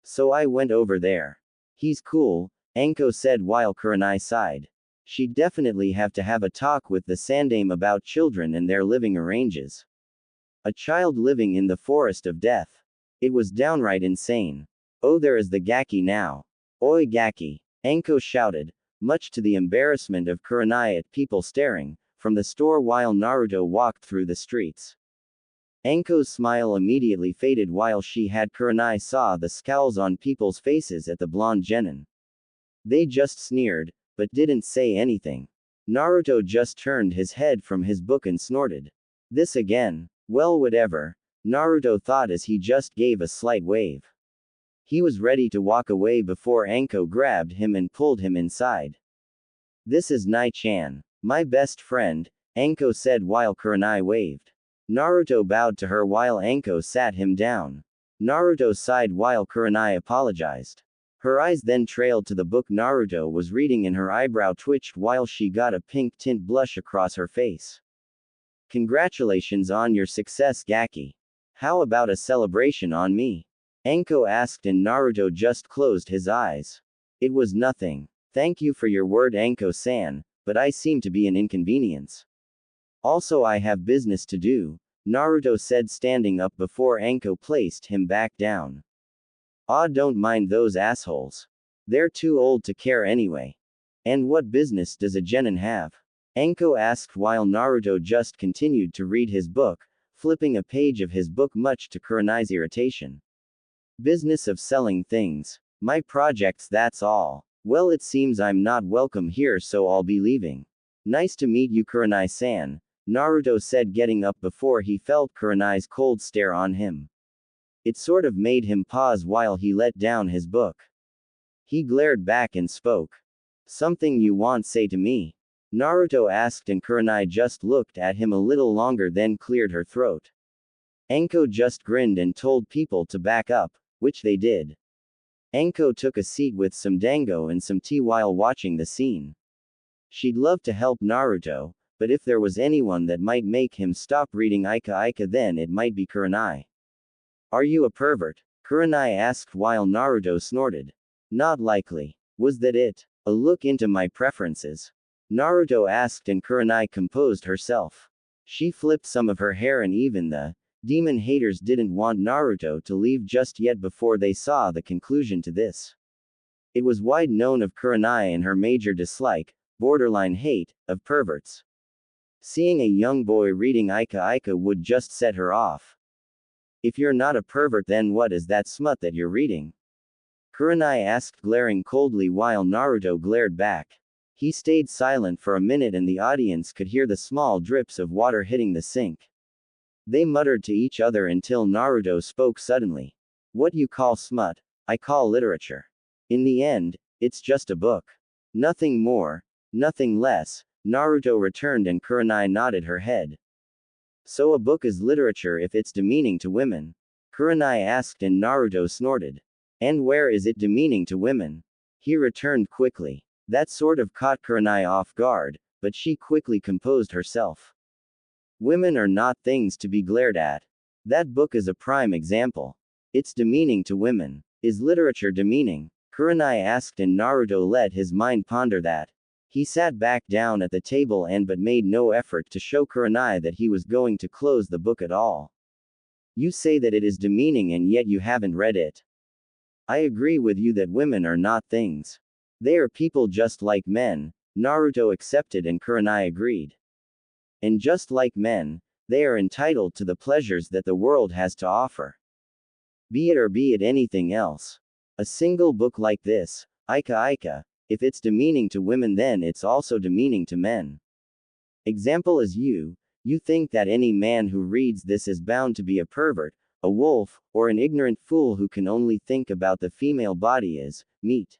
So I went over there. He's cool, Anko said while Kurenai sighed. She'd definitely have to have a talk with the Sandame about children and their living arranges. A child living in the forest of death. It was downright insane. Oh, there is the Gaki now. Oi Gaki! Anko shouted, much to the embarrassment of Kurenai at people staring from the store while Naruto walked through the streets. Anko's smile immediately faded while she had Kurenai saw the scowls on people's faces at the blonde genin. They just sneered, but didn't say anything. Naruto just turned his head from his book and snorted. This again? Well, whatever, Naruto thought as he just gave a slight wave. He was ready to walk away before Anko grabbed him and pulled him inside. This is Nai-chan, my best friend, Anko said while Kurenai waved. Naruto bowed to her while Anko sat him down. Naruto sighed while Kurenai apologized. Her eyes then trailed to the book Naruto was reading and her eyebrow twitched while she got a pink tint blush across her face. Congratulations on your success, Gaki. How about a celebration on me? Anko asked and Naruto just closed his eyes. It was nothing. Thank you for your word, Anko-san, but I seem to be an inconvenience. Also, I have business to do, Naruto said, standing up before Anko placed him back down. Ah, don't mind those assholes. They're too old to care anyway. And what business does a genin have? Anko asked while Naruto just continued to read his book, flipping a page of his book much to Kurenai's irritation. Business of selling things. My projects, that's all. Well, it seems I'm not welcome here, so I'll be leaving. Nice to meet you, Kurenai-san, Naruto said, getting up before he felt Kurenai's cold stare on him. It sort of made him pause while he let down his book. He glared back and spoke. Something you want say to me? Naruto asked, and Kurenai just looked at him a little longer, then cleared her throat. Anko just grinned and told people to back up, which they did. Anko took a seat with some dango and some tea while watching the scene. She'd love to help Naruto, but if there was anyone that might make him stop reading Ika, then it might be Kurenai. Are you a pervert? Kurenai asked while Naruto snorted. Not likely. Was that it? A look into my preferences? Naruto asked, and Kurenai composed herself. She flipped some of her hair, and even the demon haters didn't want Naruto to leave just yet before they saw the conclusion to this. It was wide known of Kurenai and her major dislike, borderline hate, of perverts. Seeing a young boy reading Ika would just set her off. If you're not a pervert, then what is that smut that you're reading? Kurenai asked, glaring coldly while Naruto glared back. He stayed silent for a minute, and the audience could hear the small drips of water hitting the sink. They muttered to each other until Naruto spoke suddenly. What you call smut, I call literature. In the end, it's just a book. Nothing more, nothing less, Naruto returned, and Kurenai nodded her head. So a book is literature if it's demeaning to women? Kurenai asked, and Naruto snorted. And where is it demeaning to women? He returned quickly. That sort of caught Kurenai off guard, but she quickly composed herself. Women are not things to be glared at. That book is a prime example. It's demeaning to women. Is literature demeaning? Kurenai asked, and Naruto let his mind ponder that. He sat back down at the table but made no effort to show Kurenai that he was going to close the book at all. You say that it is demeaning and yet you haven't read it. I agree with you that women are not things. They are people just like men, Naruto accepted, and Kurenai agreed. And just like men, they are entitled to the pleasures that the world has to offer. Be it anything else. A single book like this, Ika, if it's demeaning to women, then it's also demeaning to men. Example is you think that any man who reads this is bound to be a pervert, a wolf, or an ignorant fool who can only think about the female body as meat.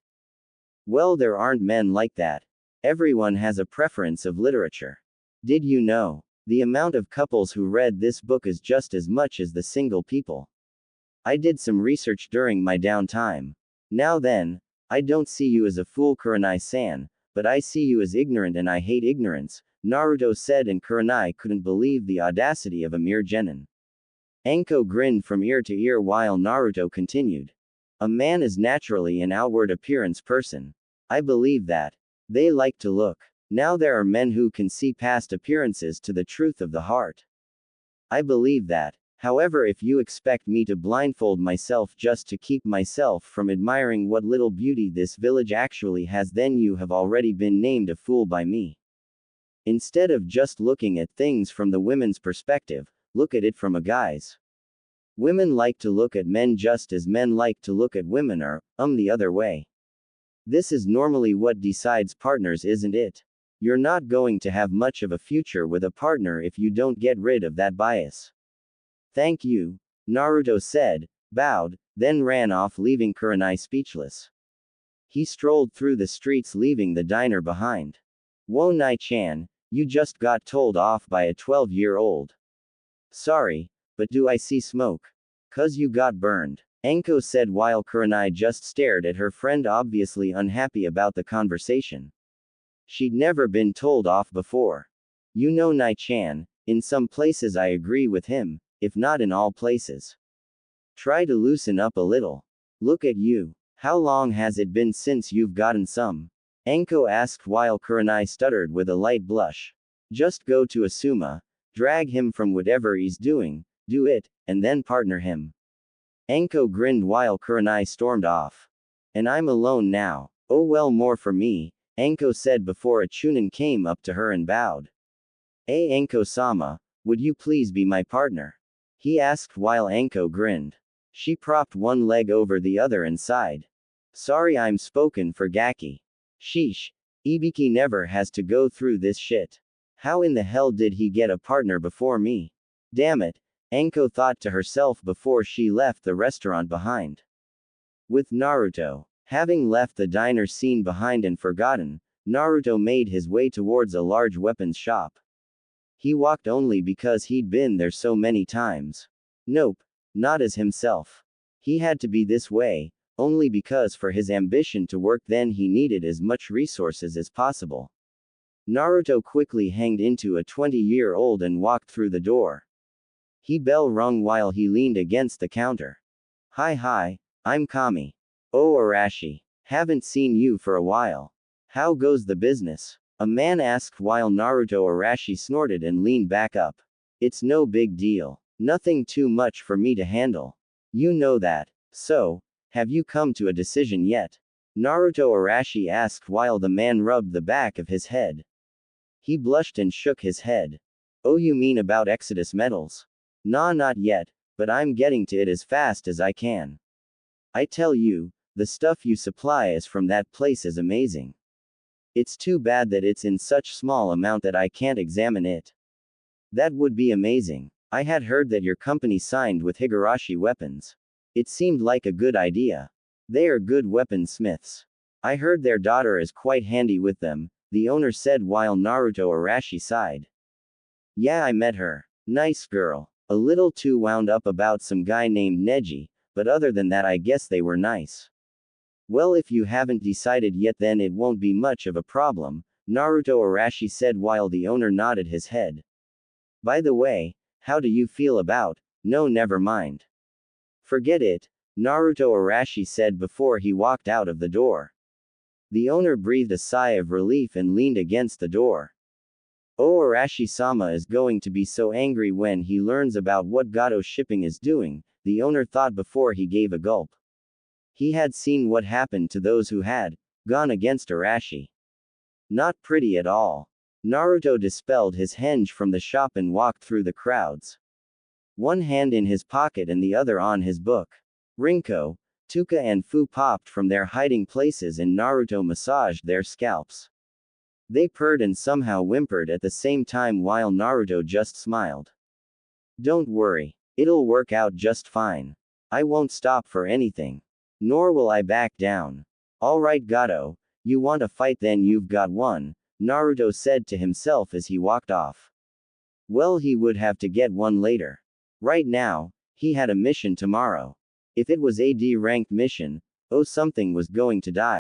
Well, there aren't men like that. Everyone has a preference of literature. Did you know? The amount of couples who read this book is just as much as the single people. I did some research during my downtime. Now then, I don't see you as a fool, Kurenai-san, but I see you as ignorant, and I hate ignorance, Naruto said, and Kurenai couldn't believe the audacity of a mere genin. Anko grinned from ear to ear while Naruto continued. A man is naturally an outward appearance person. I believe that. They like to look. Now there are men who can see past appearances to the truth of the heart. I believe that. However, if you expect me to blindfold myself just to keep myself from admiring what little beauty this village actually has, then you have already been named a fool by me. Instead of just looking at things from the women's perspective, look at it from a guy's. Women like to look at men just as men like to look at women, or, the other way. This is normally what decides partners, isn't it? You're not going to have much of a future with a partner if you don't get rid of that bias. Thank you, Naruto said, bowed, then ran off, leaving Kurenai speechless. He strolled through the streets, leaving the diner behind. Whoa, Nai-chan, you just got told off by a 12-year-old. Sorry, but do I see smoke? 'Cause you got burned, Anko said while Kurenai just stared at her friend, obviously unhappy about the conversation. She'd never been told off before. You know, Nai-chan, in some places I agree with him, if not in all places. Try to loosen up a little. Look at you. How long has it been since you've gotten some? Anko asked while Kurenai stuttered with a light blush. Just go to Asuma, drag him from whatever he's doing, do it, and then partner him. Anko grinned while Kurenai stormed off. And I'm alone now. Oh well, more for me, Anko said before a chunin came up to her and bowed. Hey Anko-sama, would you please be my partner? He asked while Anko grinned. She propped one leg over the other and sighed. Sorry, I'm spoken for Gaki. Sheesh. Ibiki never has to go through this shit. How in the hell did he get a partner before me? Damn it, Anko thought to herself before she left the restaurant behind. With Naruto having left the diner scene behind and forgotten, Naruto made his way towards a large weapons shop. He walked only because he'd been there so many times. Nope, not as himself. He had to be this way, only because for his ambition to work then he needed as much resources as possible. Naruto quickly hanged into a 20-year-old and walked through the door. He bell rung while he leaned against the counter. Hi, I'm Kami. Oh Arashi. Haven't seen you for a while. How goes the business? A man asked while Naruto Arashi snorted and leaned back up. It's no big deal. Nothing too much for me to handle. You know that. So, have you come to a decision yet? Naruto Arashi asked while the man rubbed the back of his head. He blushed and shook his head. Oh, you mean about Exodus metals? Nah, not yet, but I'm getting to it as fast as I can. I tell you, the stuff you supply us from that place is amazing. It's too bad that it's in such small amount that I can't examine it. That would be amazing. I had heard that your company signed with Higurashi Weapons. It seemed like a good idea. They are good weaponsmiths. I heard their daughter is quite handy with them, the owner said while Naruto Arashi sighed. Yeah, I met her. Nice girl. A little too wound up about some guy named Neji, but other than that I guess they were nice. Well, if you haven't decided yet then it won't be much of a problem, Naruto Arashi said while the owner nodded his head. By the way, how do you feel about? No, never mind. Forget it, Naruto Arashi said before he walked out of the door. The owner breathed a sigh of relief and leaned against the door. Oh, Arashi-sama is going to be so angry when he learns about what Gato Shipping is doing, the owner thought before he gave a gulp. He had seen what happened to those who had gone against Arashi. Not pretty at all. Naruto dispelled his henge from the shop and walked through the crowds. One hand in his pocket and the other on his book. Rinko, Tuka and Fu popped from their hiding places and Naruto massaged their scalps. They purred and somehow whimpered at the same time while Naruto just smiled. Don't worry. It'll work out just fine. I won't stop for anything. Nor will I back down. Alright Gato, you want a fight then you've got one, Naruto said to himself as he walked off. Well, he would have to get one later. Right now, he had a mission tomorrow. If it was a D-ranked mission, something was going to die.